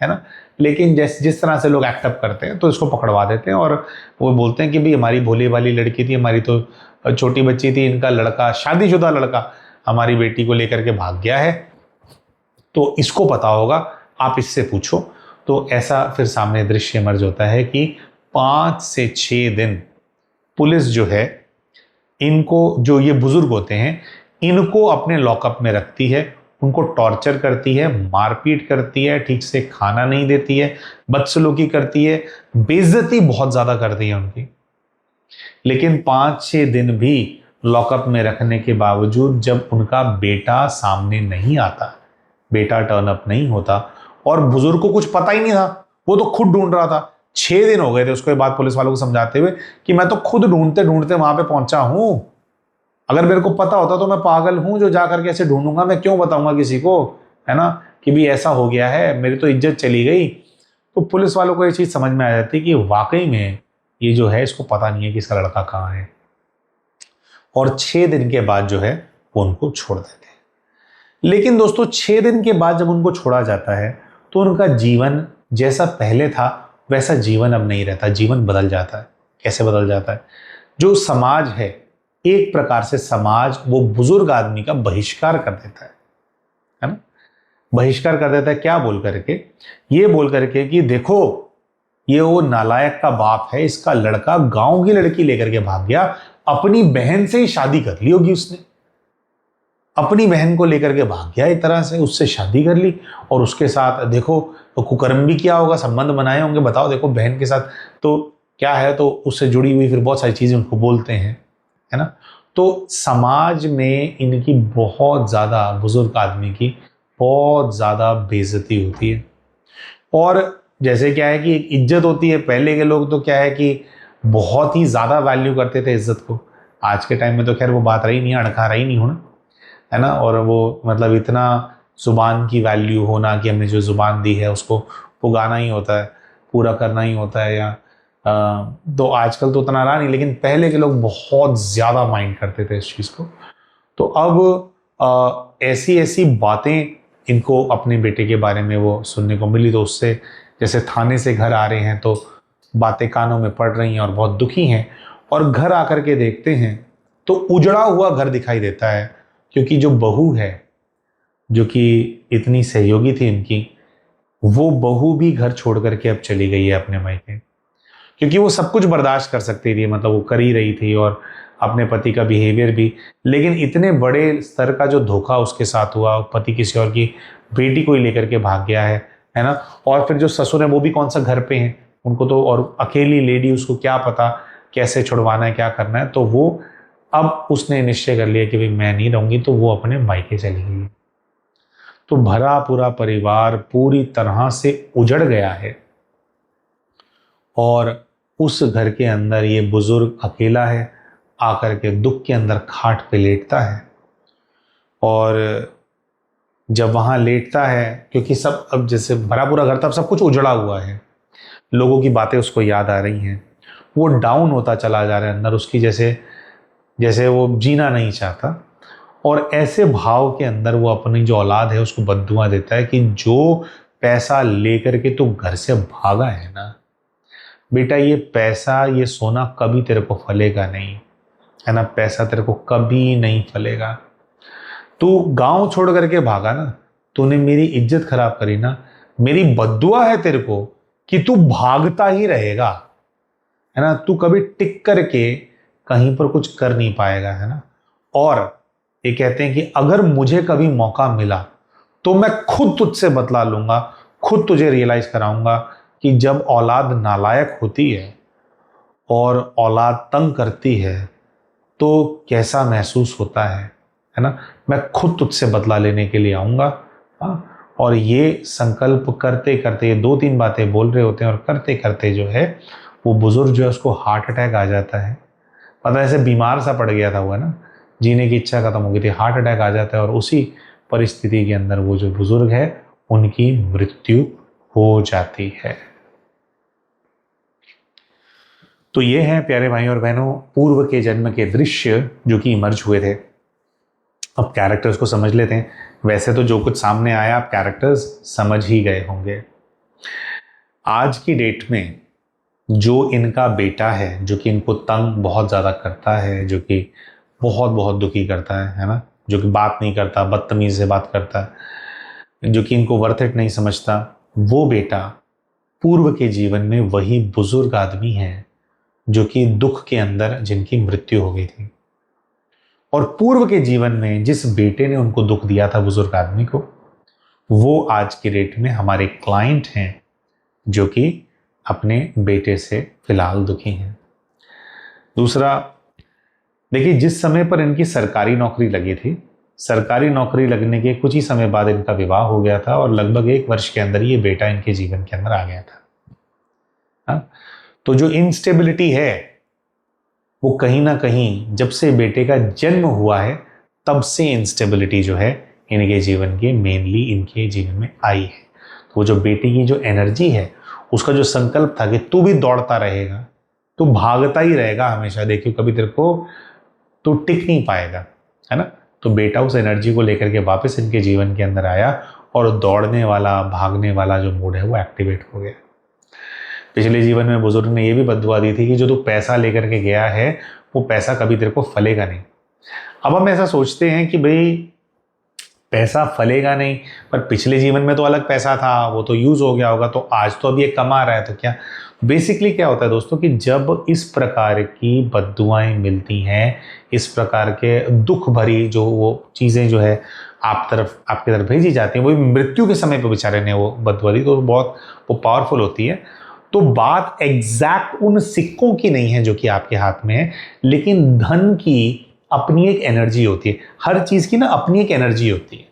है ना, लेकिन जिस तरह से लोग एक्टअप करते हैं तो इसको पकड़वा देते हैं और वो बोलते हैं कि भाई हमारी भोली वाली लड़की थी, हमारी तो छोटी बच्ची थी, इनका लड़का, शादीशुदा लड़का हमारी बेटी को लेकर के भाग गया है, तो इसको पता होगा, आप इससे पूछो। तो ऐसा फिर सामने दृश्य इमर्ज होता है कि 5 से 6 दिन पुलिस जो है इनको, जो ये बुजुर्ग होते हैं, इनको अपने लॉकअप में रखती है, उनको टॉर्चर करती है, मारपीट करती है, ठीक से खाना नहीं देती है, बदसलूकी करती है, बेइज्जती बहुत ज़्यादा करती है उनकी। लेकिन 5-6 दिन भी लॉकअप में रखने के बावजूद जब उनका बेटा सामने नहीं आता, बेटा टर्न अप नहीं होता, और बुजुर्ग को कुछ पता ही नहीं था, वो तो खुद ढूंढ रहा था। 6 दिन हो गए थे उसके बाद पुलिस वालों को समझाते हुए कि मैं तो खुद ढूंढते ढूंढते वहां पे पहुंचा हूं, अगर मेरे को पता होता तो मैं पागल हूं जो जाकर के ऐसे ढूंढूंगा, मैं क्यों बताऊंगा किसी को, है ना, कि भी ऐसा हो गया है, मेरी तो इज्जत चली गई। तो पुलिस वालों को ये चीज समझ में आ जाती है कि वाकई में ये जो है इसको पता नहीं है कि इसका लड़का कहाँ है, और 6 दिन के बाद जो है वो उनको छोड़ देते हैं। लेकिन दोस्तों 6 दिन के बाद जब उनको छोड़ा जाता है तो उनका जीवन जैसा पहले था वैसा जीवन अब नहीं रहता, जीवन बदल जाता है। कैसे बदल जाता है? जो समाज है, एक प्रकार से समाज वो बुजुर्ग आदमी का बहिष्कार कर देता है ना, बहिष्कार कर देता है। क्या बोल करके? ये बोल करके कि देखो ये वो नालायक का बाप है, इसका लड़का गांव की लड़की लेकर के भाग गया, अपनी बहन से ही शादी कर ली होगी उसने, अपनी बहन को लेकर के भाग गया एक तरह से, उससे शादी कर ली और उसके साथ देखो तो कुकर्म भी किया होगा, संबंध बनाए होंगे, बताओ देखो बहन के साथ तो क्या है, तो उससे जुड़ी हुई फिर बहुत सारी चीजें उनको बोलते हैं, है ना। तो समाज में इनकी बहुत ज्यादा, बुजुर्ग आदमी की बहुत ज्यादा बेइज्जती होती है। और जैसे क्या है कि एक इज्जत होती है, पहले के लोग तो क्या है कि बहुत ही ज्यादा वैल्यू करते थे इज्जत को, आज के टाइम में तो खैर वो बात रही नहीं, अड़खा रही नहीं होना, है ना। और वो मतलब इतना जुबान की वैल्यू होना कि हमने जो जुबान दी है उसको पुगाना ही होता है, पूरा करना ही होता है, या तो आजकल तो उतना रहा नहीं, लेकिन पहले के लोग बहुत ज़्यादा माइंड करते थे इस चीज़ को। तो अब ऐसी ऐसी बातें इनको अपने बेटे के बारे में वो सुनने को मिली, तो उससे जैसे थाने से घर आ रहे हैं तो बातें कानों में पड़ रही हैं और बहुत दुखी हैं, और घर आकर के देखते हैं तो उजड़ा हुआ घर दिखाई देता है, क्योंकि जो बहू है, जो कि इतनी सहयोगी थी इनकी, वो बहू भी घर छोड़ करके अब चली गई है अपने मायके, क्योंकि वो सब कुछ बर्दाश्त कर सकती थी, मतलब वो कर ही रही थी, और अपने पति का बिहेवियर भी, लेकिन इतने बड़े स्तर का जो धोखा उसके साथ हुआ, पति किसी और की बेटी को ही लेकर के भाग गया है ना। और फिर जो ससुर है वो भी कौन सा घर पे हैं, उनको तो, और अकेली लेडी, उसको क्या पता कैसे छुड़वाना है, क्या करना है, तो वो अब उसने निश्चय कर लिया कि भाई मैं नहीं रहूंगी, तो वो अपने मायके चली गई। तो भरा पूरा परिवार पूरी तरह से उजड़ गया है, और उस घर के अंदर ये बुजुर्ग अकेला है, आकर के दुख के अंदर खाट पे लेटता है। और जब वहां लेटता है, क्योंकि सब अब जैसे भरा पूरा घर था, अब सब कुछ उजड़ा हुआ है, लोगों की बातें उसको याद आ रही हैं, वो डाउन होता चला जा रहा है अंदर उसकी, जैसे जैसे वो जीना नहीं चाहता। और ऐसे भाव के अंदर वो अपनी जो औलाद है उसको बद्दुआ देता है कि जो पैसा लेकर के तू घर से भागा है ना बेटा, ये पैसा, ये सोना कभी तेरे को फलेगा नहीं, है ना, पैसा तेरे को कभी नहीं फलेगा। तू गांव छोड़ करके भागा ना, तूने मेरी इज्जत खराब करी ना, मेरी बद्दुआ है तेरे को कि तू भागता ही रहेगा, है ना, तू कभी टिक करके कहीं पर कुछ कर नहीं पाएगा, है ना। और ये कहते हैं कि अगर मुझे कभी मौका मिला तो मैं खुद तुझसे बतला लूंगा, खुद तुझे रियलाइज कराऊंगा कि जब औलाद नालायक होती है और औलाद तंग करती है तो कैसा महसूस होता है ना। मैं खुद तुझसे बदला लेने के लिए आऊंगा। हाँ, और ये संकल्प करते करते, ये 2-3 बातें बोल रहे होते हैं, और करते करते जो है वो बुजुर्ग जो है उसको हार्ट अटैक आ जाता है। पता ऐसे बीमार सा पड़ गया था वो, है ना, जीने की इच्छा खत्म हो गई थी, हार्ट अटैक आ जाता है, और उसी परिस्थिति के अंदर वो जो बुजुर्ग है उनकी मृत्यु हो जाती है। तो ये हैं प्यारे भाई और बहनों पूर्व के जन्म के दृश्य जो कि इमर्ज हुए थे। अब कैरेक्टर्स को समझ लेते हैं। वैसे तो जो कुछ सामने आया आप कैरेक्टर्स समझ ही गए होंगे। आज की डेट में जो इनका बेटा है, जो कि इनको तंग बहुत ज़्यादा करता है, जो कि बहुत बहुत दुखी करता है ना, जो कि बात नहीं करता, बदतमीज से बात करता है, जो कि इनको वर्थ इट नहीं समझता, वो बेटा पूर्व के जीवन में वही बुजुर्ग आदमी है जो कि दुख के अंदर जिनकी मृत्यु हो गई थी। और पूर्व के जीवन में जिस बेटे ने उनको दुख दिया था बुजुर्ग आदमी को, वो आज की डेट में हमारे क्लाइंट हैं जो कि अपने बेटे से फिलहाल दुखी हैं। दूसरा, देखिए जिस समय पर इनकी सरकारी नौकरी लगी थी, सरकारी नौकरी लगने के कुछ ही समय बाद इनका विवाह हो गया था, और लगभग 1 वर्ष के अंदर ये बेटा इनके जीवन के अंदर आ गया था। हाँ? तो जो इंस्टेबिलिटी है वो कहीं ना कहीं जब से बेटे का जन्म हुआ है तब से इंस्टेबिलिटी जो है इनके जीवन के, मेनली इनके जीवन में आई है। तो वो जो बेटे की जो एनर्जी है, उसका जो संकल्प था कि तू भी दौड़ता रहेगा, तू भागता ही रहेगा हमेशा, देखियो कभी तेरे को तू टिक नहीं पाएगा, है ना। तो बेटा उस एनर्जी को लेकर के वापस इनके जीवन के अंदर आया, और दौड़ने वाला, भागने वाला जो मूड है वो एक्टिवेट हो गया। पिछले जीवन में बुजुर्ग ने ये भी बद्दुआ दी थी कि जो तू पैसा लेकर के गया है वो पैसा कभी तेरे को फलेगा नहीं। अब हम ऐसा सोचते हैं कि भाई पैसा फलेगा नहीं, पर पिछले जीवन में तो अलग पैसा था, वो तो यूज हो गया होगा, तो आज तो अब ये कमा रहा है, तो क्या बेसिकली क्या होता है दोस्तों कि जब इस प्रकार की बद्दुआएं मिलती हैं, इस प्रकार के दुख भरी जो वो चीज़ें जो है आपकी तरफ भेजी जाती हैं, वो मृत्यु के समय पर बेचारे ने वो बद्दुआ दी, तो बहुत वो पावरफुल होती है। तो बात एग्जैक्ट उन सिक्कों की नहीं है जो कि आपके हाथ में है, लेकिन धन की अपनी एक एनर्जी होती है। हर चीज की ना अपनी एक एनर्जी होती है।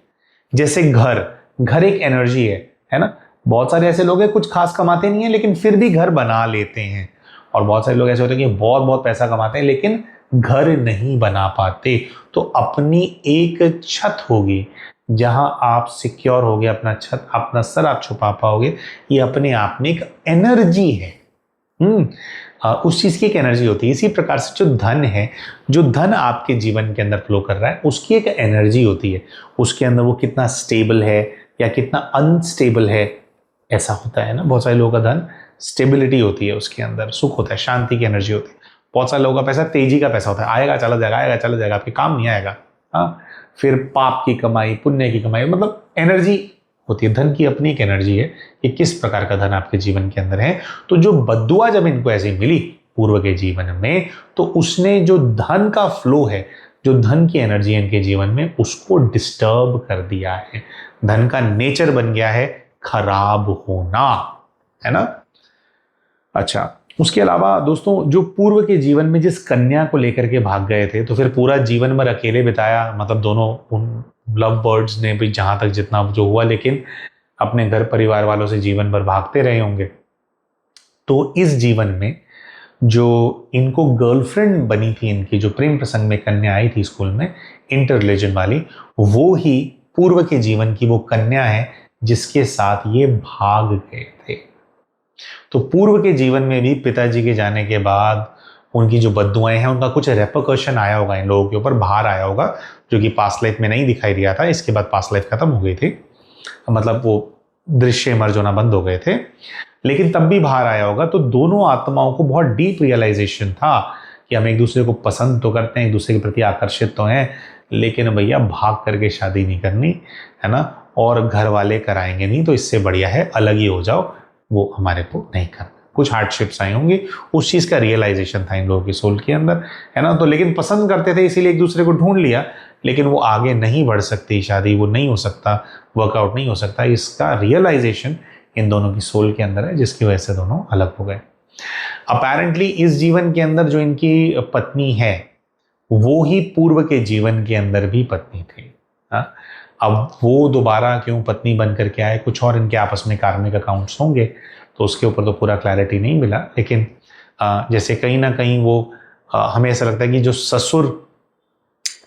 जैसे घर एक एनर्जी है ना। बहुत सारे ऐसे लोग हैं कुछ खास कमाते नहीं है लेकिन फिर भी घर बना लेते हैं, और बहुत सारे लोग ऐसे होते हैं कि बहुत बहुत पैसा कमाते हैं लेकिन घर नहीं बना पाते। तो अपनी एक छत होगी जहां आप सिक्योर होगे, अपना छत, अपना सर आप छुपा पाओगे, ये अपने आप में एक एनर्जी है। उस चीज की एक एनर्जी होती है। इसी प्रकार से जो धन है, जो धन आपके जीवन के अंदर फ्लो कर रहा है, उसकी एक एनर्जी होती है। उसके अंदर वो कितना स्टेबल है या कितना अनस्टेबल है, ऐसा होता है ना। बहुत सारे लोगों का धन स्टेबिलिटी होती है, उसके अंदर सुख होता है, शांति की एनर्जी होती है। बहुत सारे लोगों का पैसा तेजी का पैसा होता है, आएगा चला जाएगा, आएगा चला जाएगा, आपके काम नहीं आएगा। हाँ, फिर पाप की कमाई, पुण्य की कमाई, मतलब एनर्जी होती है। धन की अपनी एक एनर्जी है कि किस प्रकार का धन आपके जीवन के अंदर है। तो जो बद्दुआ जब इनको ऐसे मिली पूर्व के जीवन में, तो उसने जो धन का फ्लो है, जो धन की एनर्जी है इनके जीवन में, उसको डिस्टर्ब कर दिया है। धन का नेचर बन गया है खराब होना, है ना। अच्छा, उसके अलावा दोस्तों जो पूर्व के जीवन में जिस कन्या को लेकर के भाग गए थे, तो फिर पूरा जीवन भर अकेले बिताया, मतलब दोनों उन लव बर्ड्स ने भी जहां तक जितना जो हुआ, लेकिन अपने घर परिवार वालों से जीवन भर भागते रहे होंगे। तो इस जीवन में जो इनको गर्लफ्रेंड बनी थी, इनकी जो प्रेम प्रसंग में कन्या आई थी स्कूल में, इंटर रिलीजन वाली, वो ही पूर्व के जीवन की वो कन्या है जिसके साथ ये भाग गए थे। तो पूर्व के जीवन में भी पिताजी के जाने के बाद उनकी जो बद्दुआएं हैं, उनका कुछ रेपरकशन आया होगा इन लोगों के ऊपर, बाहर आया होगा, जो कि पास्ट लाइफ में नहीं दिखाई दिया था। इसके बाद पास्ट लाइफ खत्म हो गई थी, मतलब वो दृश्य मर्ज होना बंद हो गए थे, लेकिन तब भी बाहर आया होगा। तो दोनों आत्माओं को बहुत डीप रियलाइजेशन था कि हम एक दूसरे को पसंद तो करते हैं, एक दूसरे के प्रति आकर्षित तो हैं, लेकिन भैया भाग करके शादी नहीं करनी, है ना, और घर वाले कराएंगे नहीं, तो इससे बढ़िया है अलग ही हो जाओ, वो हमारे को नहीं करना। कुछ हार्डशिप्स आई होंगी, उस चीज़ का रियलाइजेशन था इन लोगों की सोल के अंदर, है ना। तो लेकिन पसंद करते थे, इसीलिए एक दूसरे को ढूंढ लिया, लेकिन वो आगे नहीं बढ़ सकती शादी, वो नहीं हो सकता, वर्कआउट नहीं हो सकता। इसका रियलाइजेशन इन दोनों की सोल के अंदर है, जिसकी वजह से दोनों अलग हो गए। अपेरेंटली इस जीवन के अंदर जो इनकी पत्नी है, वो ही पूर्व के जीवन के अंदर भी पत्नी थी। हाँ, अब वो दोबारा क्यों पत्नी बन करके आए, कुछ और इनके आपस में कार्मिक अकाउंट्स होंगे, तो उसके ऊपर तो पूरा क्लैरिटी नहीं मिला। लेकिन जैसे कहीं ना कहीं वो हमें ऐसा लगता है कि जो ससुर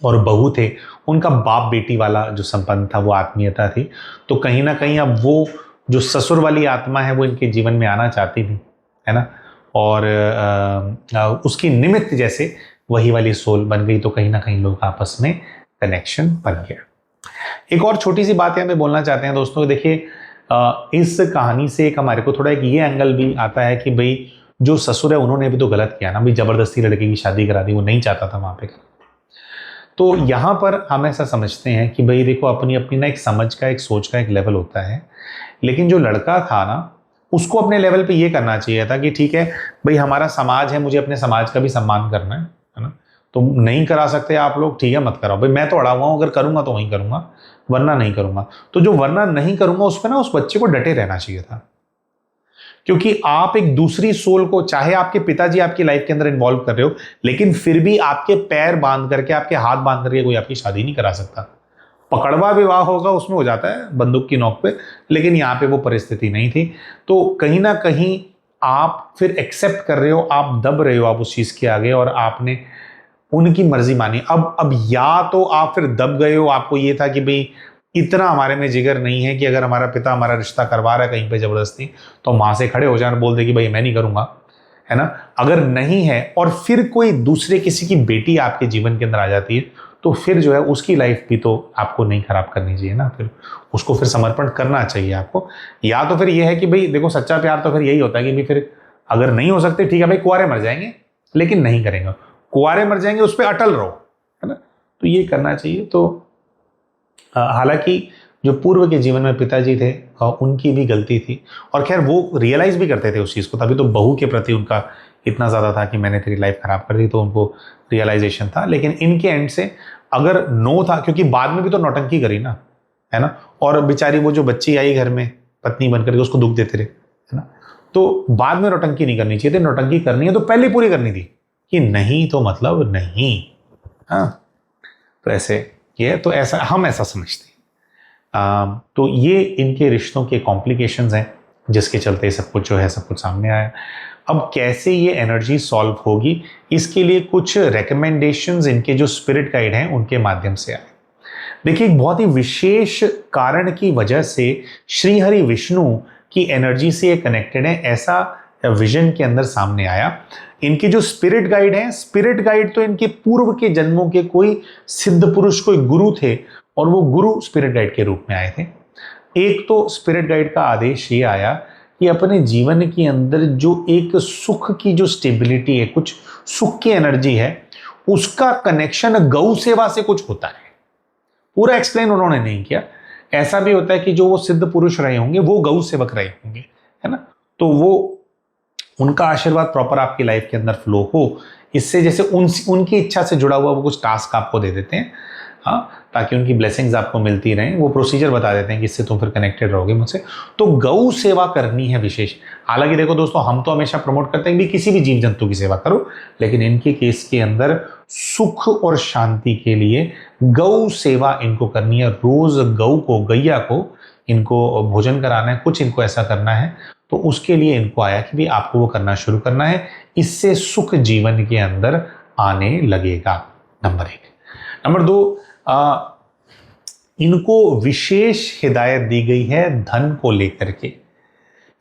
और बहू थे, उनका बाप बेटी वाला जो संबंध था, वो आत्मीयता थी। तो कहीं ना कहीं अब वो जो ससुर वाली आत्मा है, वो इनके जीवन में आना चाहती थी, है ना, और उसकी निमित्त जैसे वही वाली सोल बन गई। तो कहीं ना कहीं लोग आपस में कनेक्शन बन गया। एक और छोटी सी बात यहाँ पे बोलना चाहते हैं दोस्तों, देखिए इस कहानी से एक हमारे को थोड़ा एक ये एंगल भी आता है कि भाई जो ससुर है उन्होंने भी तो गलत किया ना, भाई जबरदस्ती लड़के की शादी करा दी, वो नहीं चाहता था वहां पे। तो यहाँ पर हम ऐसा समझते हैं कि भाई देखो, अपनी अपनी ना एक समझ का, एक सोच का एक लेवल होता है, लेकिन जो लड़का था ना, उसको अपने लेवल पे ये करना चाहिए था कि ठीक है भाई, हमारा समाज है, मुझे अपने समाज का भी सम्मान करना है ना, तो नहीं करा सकते आप लोग, ठीक है मत कराओ भाई, मैं तो अड़ा हुआ हूँ, अगर करूंगा तो वहीं करूंगा, वरना नहीं करूंगा। तो जो वरना नहीं करूंगा उस पर ना उस बच्चे को डटे रहना चाहिए था, क्योंकि आप एक दूसरी सोल को, चाहे आपके पिताजी आपकी लाइफ के अंदर इन्वॉल्व कर रहे हो, लेकिन फिर भी आपके पैर बांध करके, आपके हाथ बांध करके कोई आपकी शादी नहीं करा सकता। पकड़वा विवाह होगा उसमें हो जाता है बंदूक की नोक पे, लेकिन यहाँ पे वो परिस्थिति नहीं थी। तो कहीं ना कहीं आप फिर एक्सेप्ट कर रहे हो, आप दब रहे हो आप उस चीज के आगे, और आपने उनकी मर्जी मानी। अब या तो आप फिर दब गए हो, आपको ये था कि भाई इतना हमारे में जिगर नहीं है कि अगर हमारा पिता हमारा रिश्ता करवा रहा है कहीं पे जबरदस्ती, तो माँ से खड़े हो जाए और बोल दे कि भाई मैं नहीं करूंगा, है ना। अगर नहीं है और फिर कोई दूसरे किसी की बेटी आपके जीवन के अंदर आ जाती है, तो फिर जो है उसकी लाइफ भी तो आपको नहीं खराब करनी चाहिए ना, फिर उसको फिर समर्पण करना चाहिए आपको। या तो फिर यह है कि भाई देखो, सच्चा प्यार तो फिर यही होता है कि भाई फिर अगर नहीं हो सकते, ठीक है भाई कुंवारे मर जाएंगे, लेकिन नहीं करेंगे, कुंवारे मर जाएंगे उस पर अटल रहो, है ना। तो ये करना चाहिए। तो हालांकि जो पूर्व के जीवन में पिताजी थे उनकी भी गलती थी, और खैर वो रियलाइज भी करते थे उस चीज़ को, तभी तो बहू के प्रति उनका इतना ज़्यादा था कि मैंने तेरी लाइफ खराब कर दी, तो उनको रियलाइजेशन था। लेकिन इनके एंड से अगर नो था, क्योंकि बाद में भी तो नौटंकी करी ना, है ना, और बेचारी वो जो बच्ची आई घर में पत्नी बनकर के उसको दुख देते रहे, है ना, तो बाद में नौटंकी नहीं करनी चाहिए थी। नौटंकी करनी है तो पहले पूरी करनी थी, कि नहीं तो मतलब नहीं। हाँ, तो ऐसे ये, तो ऐसा हम ऐसा समझते हैं। तो ये इनके रिश्तों के कॉम्प्लिकेशंस हैं, जिसके चलते सब कुछ जो है सब कुछ सामने आया। अब कैसे ये एनर्जी सॉल्व होगी, इसके लिए कुछ रिकमेंडेशंस इनके जो स्पिरिट गाइड हैं उनके माध्यम से आए। देखिए, एक बहुत ही विशेष कारण की वजह से श्री हरि विष्णु की एनर्जी से ये कनेक्टेड है, ऐसा विजन के अंदर सामने आया। इनके जो स्पिरिट गाइड हैं, स्पिरिट गाइड तो इनके पूर्व के जन्मों के कोई सिद्ध पुरुष, कोई गुरु थे, और वो गुरु स्पिरिट गाइड के रूप में आए थे। एक तो स्पिरिट गाइड का आदेश ये आया कि अपने जीवन के अंदर जो एक सुख की जो स्टेबिलिटी है, कुछ सुख की एनर्जी है, उसका कनेक्शन गौ सेवा से कुछ होता है। पूरा एक्सप्लेन उन्होंने नहीं किया। ऐसा भी होता है कि जो वो सिद्ध पुरुष रहे होंगे वो गौ सेवक रहे होंगे, है ना, तो वो उनका आशीर्वाद प्रॉपर आपकी लाइफ के अंदर फ्लो हो, इससे जैसे उनकी इच्छा से जुड़ा हुआ वो कुछ टास्क आपको दे देते हैं, हाँ, ताकि उनकी ब्लेसिंग्स आपको मिलती रहें। वो प्रोसीजर बता देते हैं कि इससे तुम फिर कनेक्टेड रहोगे मुझसे। तो गौ सेवा करनी है विशेष। हालांकि देखो दोस्तों, हम तो हमेशा प्रमोट करते हैं कि किसी भी जीव जंतु की सेवा करो, लेकिन इनके केस के अंदर सुख और शांति के लिए गौ सेवा इनको करनी है। रोज गौ को, गैया को इनको भोजन कराना है, कुछ इनको ऐसा करना है। तो उसके लिए इनको आया कि भी आपको वो करना शुरू करना है, इससे सुख जीवन के अंदर आने लगेगा। नंबर 1। नंबर 2, इनको विशेष हिदायत दी गई है धन को लेकर के।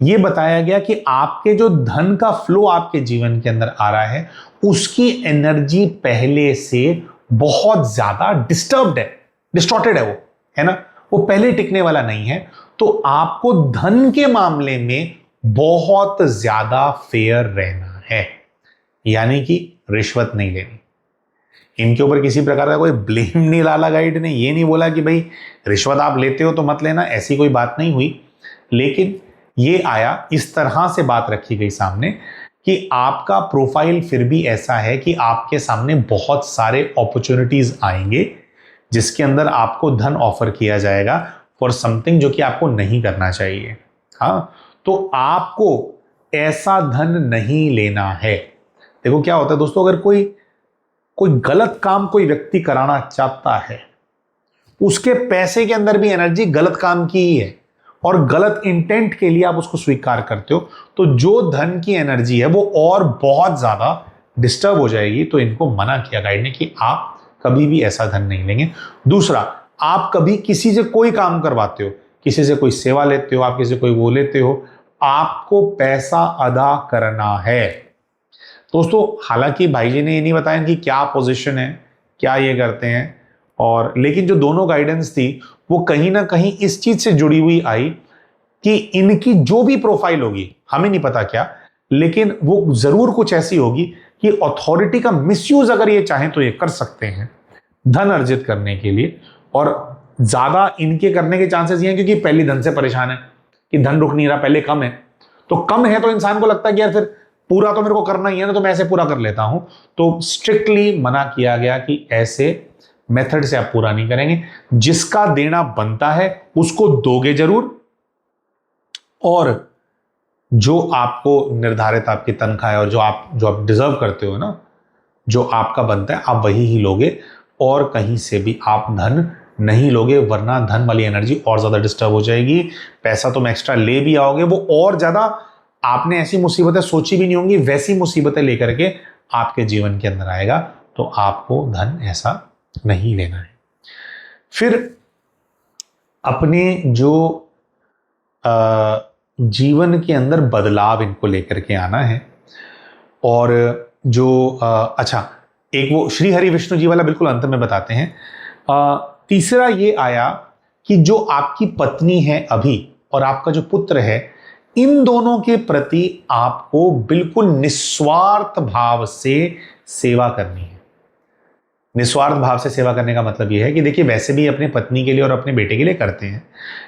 ये बताया गया कि आपके जो धन का फ्लो आपके जीवन के अंदर आ रहा है, उसकी एनर्जी पहले से बहुत ज्यादा डिस्टर्ब्ड है, डिस्टॉर्टेड है, वो है ना, वो पहले टिकने वाला नहीं है। तो आपको धन के मामले में बहुत ज्यादा फेयर रहना है, यानी कि रिश्वत नहीं लेनी। इनके ऊपर किसी प्रकार का कोई ब्लेम नहीं डाला गाइड ने, ये नहीं बोला कि भाई रिश्वत आप लेते हो तो मत लेना, ऐसी कोई बात नहीं हुई। लेकिन ये आया, इस तरह से बात रखी गई सामने कि आपका प्रोफाइल फिर भी ऐसा है कि आपके सामने बहुत सारे अपॉर्चुनिटीज आएंगे, जिसके अंदर आपको धन ऑफर किया जाएगा फॉर समथिंग जो कि आपको नहीं करना चाहिए। हाँ, तो आपको ऐसा धन नहीं लेना है। देखो क्या होता है दोस्तों, अगर कोई गलत काम कोई व्यक्ति कराना चाहता है, उसके पैसे के अंदर भी एनर्जी गलत काम की ही है, और गलत इंटेंट के लिए आप उसको स्वीकार करते हो, तो जो धन की एनर्जी है वो और बहुत ज्यादा डिस्टर्ब हो जाएगी। तो इनको मना किया गाइड ने कि आप कभी भी ऐसा धन नहीं लेंगे। दूसरा, आप कभी किसी से कोई काम करवाते हो, किसी से कोई सेवा लेते हो, आप किसी से कोई वो लेते हो, आपको पैसा अदा करना है। दोस्तों, हालांकि भाई जी ने ये नहीं बताया कि क्या पोजीशन है, क्या ये करते हैं, और लेकिन जो दोनों गाइडेंस थी वो कहीं ना कहीं इस चीज से जुड़ी हुई आई कि इनकी जो भी प्रोफाइल होगी, हमें नहीं पता क्या, लेकिन वो जरूर कुछ ऐसी होगी कि अथॉरिटी का मिसयूज अगर ये चाहें तो ये कर सकते हैं धन अर्जित करने के लिए। और ज्यादा इनके करने के चांसेस ये हैं क्योंकि पहले धन से परेशान है कि धन रुक नहीं रहा, पहले कम है, तो कम है तो इंसान को लगता है कि यार फिर पूरा तो मेरे को करना ही है ना, तो मैं ऐसे पूरा कर लेता हूं। तो स्ट्रिक्टली मना किया गया कि ऐसे मेथड से आप पूरा नहीं करेंगे। जिसका देना बनता है उसको दोगे जरूर, और जो आपको निर्धारित आपकी तनख्वाह है और जो आप डिजर्व करते हो ना, जो आपका बनता है, आप वही ही लोगे, और कहीं से भी आप धन नहीं लोगे, वरना धन वाली एनर्जी और ज्यादा डिस्टर्ब हो जाएगी। पैसा तुम एक्स्ट्रा ले भी आओगे, वो और ज्यादा, आपने ऐसी मुसीबतें सोची भी नहीं होंगी, वैसी मुसीबतें लेकर के आपके जीवन के अंदर आएगा। तो आपको धन ऐसा नहीं लेना है। फिर अपने जो जीवन के अंदर बदलाव इनको लेकर के आना है। और जो अच्छा, एक वो श्री हरि विष्णु जी वाला बिल्कुल अंत में बताते हैं। तीसरा ये आया कि जो आपकी पत्नी है अभी और आपका जो पुत्र है, इन दोनों के प्रति आपको बिल्कुल निस्वार्थ भाव से सेवा करनी है। निस्वार्थ भाव से सेवा करने का मतलब यह है कि देखिए वैसे भी अपने पत्नी के लिए और अपने बेटे के लिए करते हैं,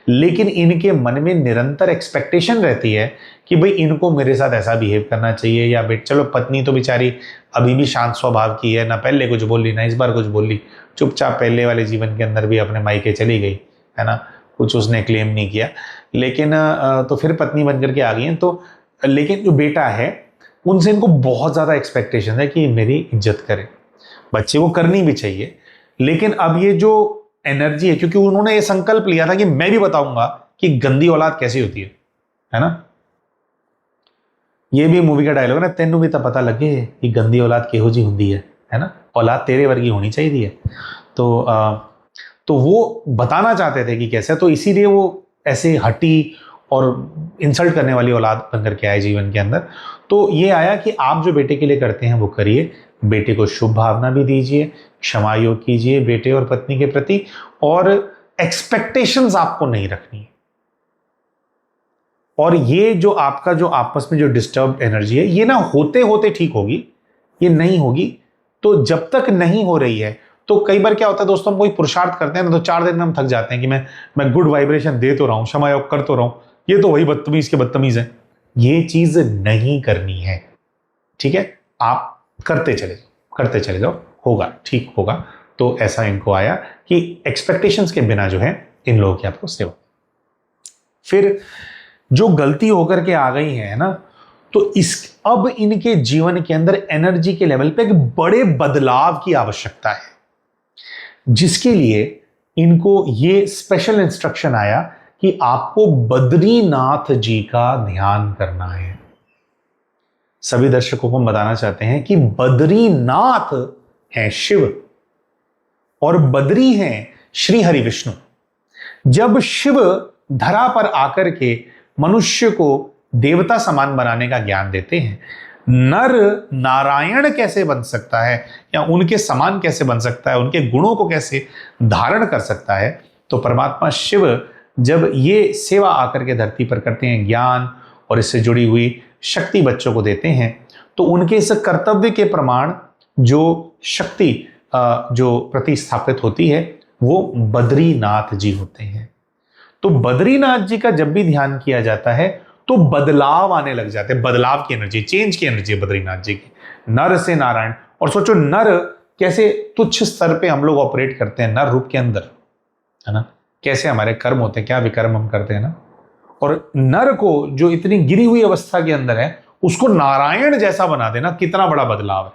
लेकिन इनके मन में निरंतर एक्सपेक्टेशन रहती है कि भाई इनको मेरे साथ ऐसा बिहेव करना चाहिए, या बेट चलो पत्नी तो बेचारी अभी भी शांत स्वभाव की है, ना पहले कुछ बोली ना इस बार कुछ बोली, चुपचाप पहले वाले जीवन के अंदर भी अपने मायके चली गई है ना, कुछ उसने क्लेम नहीं किया, लेकिन तो फिर पत्नी बन करके आ गई हैं। तो लेकिन जो बेटा है उनसे इनको बहुत ज़्यादा एक्सपेक्टेशन है कि मेरी इज्जत करे, बच्चे को करनी भी चाहिए। लेकिन अब ये जो एनर्जी है, क्योंकि उन्होंने ये संकल्प लिया था कि मैं भी बताऊंगा कि गंदी औलाद कैसी होती है ना। ये भी मूवी का डायलॉग है ना, तेनू भी तो पता लगे कि गंदी औलाद केहो जी हुंदी है ना, औलाद तेरे वर्गी होनी चाहिए है। तो वो बताना चाहते थे कि कैसे, तो इसीलिए वो ऐसे हटी और इंसल्ट करने वाली औलाद बन करके आए जीवन के अंदर। तो ये आया कि आप जो बेटे के लिए करते हैं वो करिए, बेटे को शुभ भावना भी दीजिए, क्षमा योग कीजिए बेटे और पत्नी के प्रति, और एक्सपेक्टेशंस आपको नहीं रखनी है। और ये जो आपका जो आपस में जो डिस्टर्ब एनर्जी है, ये ना होते होते ठीक होगी, ये नहीं होगी। तो जब तक नहीं हो रही है, तो कई बार क्या होता है दोस्तों, हम कोई पुरुषार्थ करते हैं ना, तो 4 दिन में हम थक जाते हैं कि मैं गुड वाइब्रेशन दे तो रहा हूं, क्षमा योग कर तो रहा हूं, ये तो वही बदतमीज के बदतमीज है। ये चीज नहीं करनी है, ठीक है। आप करते चले जाओ, होगा, ठीक होगा। तो ऐसा इनको आया कि एक्सपेक्टेशंस के बिना जो है इन लोगों की आपको सेवा। फिर जो गलती होकर के आ गई है ना, तो अब इनके जीवन के अंदर एनर्जी के लेवल पे एक बड़े बदलाव की आवश्यकता है, जिसके लिए इनको ये स्पेशल इंस्ट्रक्शन आया कि आपको बद्रीनाथ जी का ध्यान करना है। सभी दर्शकों को हम बताना चाहते हैं कि बद्रीनाथ है शिव और बद्री हैं श्री हरि विष्णु। जब शिव धरा पर आकर के मनुष्य को देवता समान बनाने का ज्ञान देते हैं, नर नारायण कैसे बन सकता है या उनके समान कैसे बन सकता है, उनके गुणों को कैसे धारण कर सकता है, तो परमात्मा शिव जब ये सेवा आकर के धरती पर करते हैं, ज्ञान और इससे जुड़ी हुई शक्ति बच्चों को देते हैं, तो उनके इस कर्तव्य के प्रमाण जो शक्ति जो प्रतिस्थापित होती है वो बद्रीनाथ जी होते हैं। तो बद्रीनाथ जी का जब भी ध्यान किया जाता है तो बदलाव आने लग जाते हैं, बदलाव की एनर्जी, चेंज की एनर्जी है बद्रीनाथ जी की, नर से नारायण। और सोचो नर कैसे तुच्छ स्तर पे हम लोग ऑपरेट करते हैं, नर रूप के अंदर, है ना, कैसे हमारे कर्म होते हैं, क्या विकर्म हम करते हैं ना। और नर को जो इतनी गिरी हुई अवस्था के अंदर है, उसको नारायण जैसा बना देना, कितना बड़ा बदलाव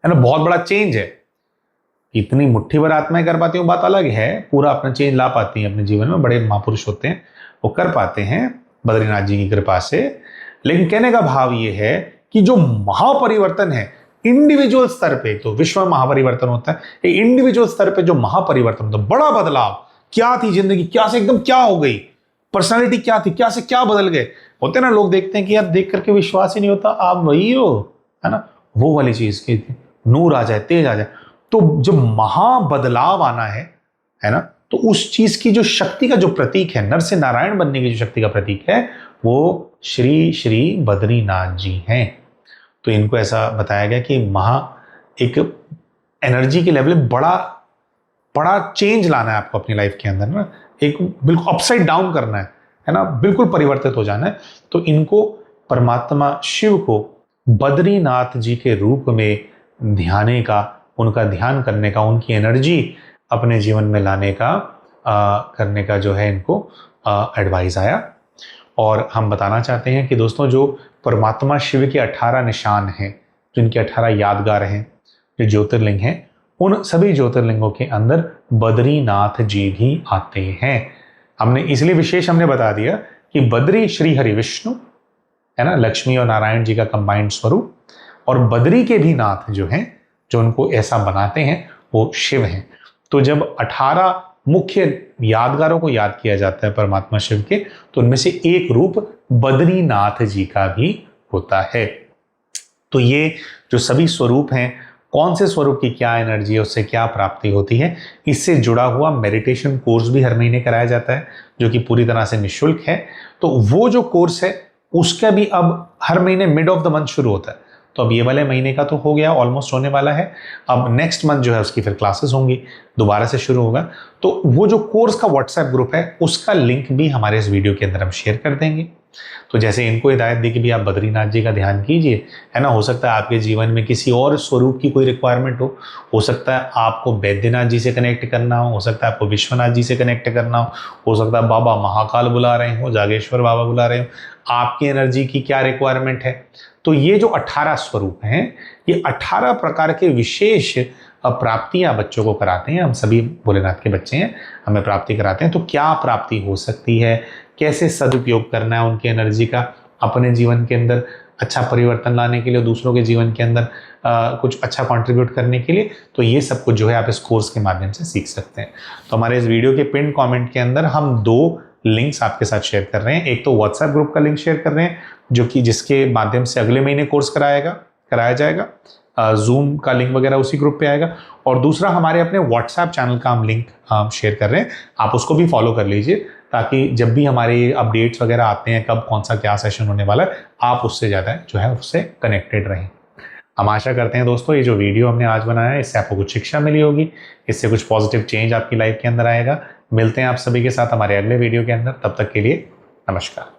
है ना, बहुत बड़ा चेंज है। इतनी मुट्ठी भर आत्माएं कर पाती हैं बात अलग है, पूरा अपना चेंज ला पाती हैं अपने जीवन में, बड़े महापुरुष होते हैं, वो कर पाते हैं बद्रीनाथ जी की कृपा से। लेकिन कहने का भाव ये है कि जो महापरिवर्तन है इंडिविजुअल स्तर पे, तो विश्व महापरिवर्तन होता है, इंडिविजुअल स्तर पे जो महापरिवर्तन होता है, बड़ा बदलाव, क्या थी जिंदगी, क्या से एकदम क्या हो गई, पर्सनालिटी क्या थी, क्या से क्या बदल गए। होते ना लोग देखते हैं कि यार देख करके विश्वास ही नहीं होता, आप वही हो, है ना, वो वाली चीज की नूर आ जाए, तेज आ जाए। तो जो महाबदलाव आना है ना, तो उस चीज की जो शक्ति का जो प्रतीक है, नर से नारायण बनने की जो शक्ति का प्रतीक है, वो श्री श्री बद्रीनाथ जी हैं। तो इनको ऐसा बताया गया कि एक एनर्जी के लेवल में बड़ा चेंज लाना है आपको अपनी लाइफ के अंदर ना, एक बिल्कुल अपसाइड डाउन करना है ना, बिल्कुल परिवर्तित हो जाना है। तो इनको परमात्मा शिव को बद्रीनाथ जी के रूप में ध्याने का, उनका ध्यान करने का, उनकी एनर्जी अपने जीवन में लाने का करने का जो है इनको एडवाइस आया। और हम बताना चाहते हैं कि दोस्तों जो परमात्मा शिव के 18 निशान हैं, जो इनके 18 यादगार हैं, जो ज्योतिर्लिंग हैं, उन सभी ज्योतिर्लिंगों के अंदर बद्रीनाथ जी भी आते हैं। हमने इसलिए विशेष बता दिया कि बद्री श्री हरि विष्णु है ना, लक्ष्मी और नारायण जी का कंबाइंड स्वरूप, और बद्री के भी नाथ जो हैं, जो उनको ऐसा बनाते हैं, वो शिव हैं। तो जब 18 मुख्य यादगारों को याद किया जाता है परमात्मा शिव के, तो उनमें से एक रूप बद्रीनाथ जी का भी होता है। तो ये जो सभी स्वरूप हैं, कौन से स्वरूप की क्या एनर्जी है, उससे क्या प्राप्ति होती है, इससे जुड़ा हुआ मेडिटेशन कोर्स भी हर महीने कराया जाता है, जो कि पूरी तरह से निःशुल्क है। तो वो जो कोर्स है उसका भी अब हर महीने मिड ऑफ द मंथ शुरू होता है। तो अब ये वाले महीने का तो हो गया, ऑलमोस्ट होने वाला है। अब नेक्स्ट मंथ जो है उसकी फिर क्लासेस होंगी, दोबारा से शुरू होगा। तो वो जो कोर्स का व्हाट्सएप ग्रुप है उसका लिंक भी हमारे इस वीडियो के अंदर हम शेयर कर देंगे। तो जैसे इनको हिदायत दी कि भी आप बद्रीनाथ जी का ध्यान कीजिए, है ना, हो सकता है आपके जीवन में किसी और स्वरूप की कोई रिक्वायरमेंट हो सकता है आपको बैद्यनाथ जी से कनेक्ट करना हो सकता है आपको विश्वनाथ जी से कनेक्ट करना हो सकता है बाबा महाकाल बुला रहे हो, जागेश्वर बाबा बुला रहे हो, आपकी एनर्जी की क्या रिक्वायरमेंट है। तो ये जो 18 स्वरूप हैं, ये 18 प्रकार के विशेष प्राप्तियां बच्चों को कराते हैं। हम सभी भोलेनाथ के बच्चे हैं, हमें प्राप्ति कराते हैं। तो क्या प्राप्ति हो सकती है, कैसे सदुपयोग करना है उनकी एनर्जी का अपने जीवन के अंदर अच्छा परिवर्तन लाने के लिए, दूसरों के जीवन के अंदर कुछ अच्छा कंट्रीब्यूट करने के लिए, तो ये सब कुछ जो है आप इस कोर्स के माध्यम से सीख सकते हैं। तो हमारे इस वीडियो के पिन कमेंट के अंदर हम 2 लिंक्स आपके साथ शेयर कर रहे हैं। एक तो व्हाट्सएप ग्रुप का लिंक शेयर कर रहे हैं जो कि जिसके माध्यम से अगले महीने कोर्स कराया जाएगा, जूम का लिंक वगैरह उसी ग्रुप पे आएगा। और दूसरा हमारे अपने व्हाट्सएप चैनल का हम लिंक शेयर कर रहे हैं, आप उसको भी फॉलो कर लीजिए ताकि जब भी हमारे अपडेट्स वगैरह आते हैं कब कौन सा क्या सेशन होने वाला है, आप उससे ज़्यादा जो है उससे कनेक्टेड रहें। हम आशा करते हैं दोस्तों ये जो वीडियो हमने आज बनाया है इससे आपको कुछ शिक्षा मिली होगी, इससे कुछ पॉजिटिव चेंज आपकी लाइफ के अंदर आएगा। मिलते हैं आप सभी के साथ हमारे अगले वीडियो के अंदर, तब तक के लिए नमस्कार।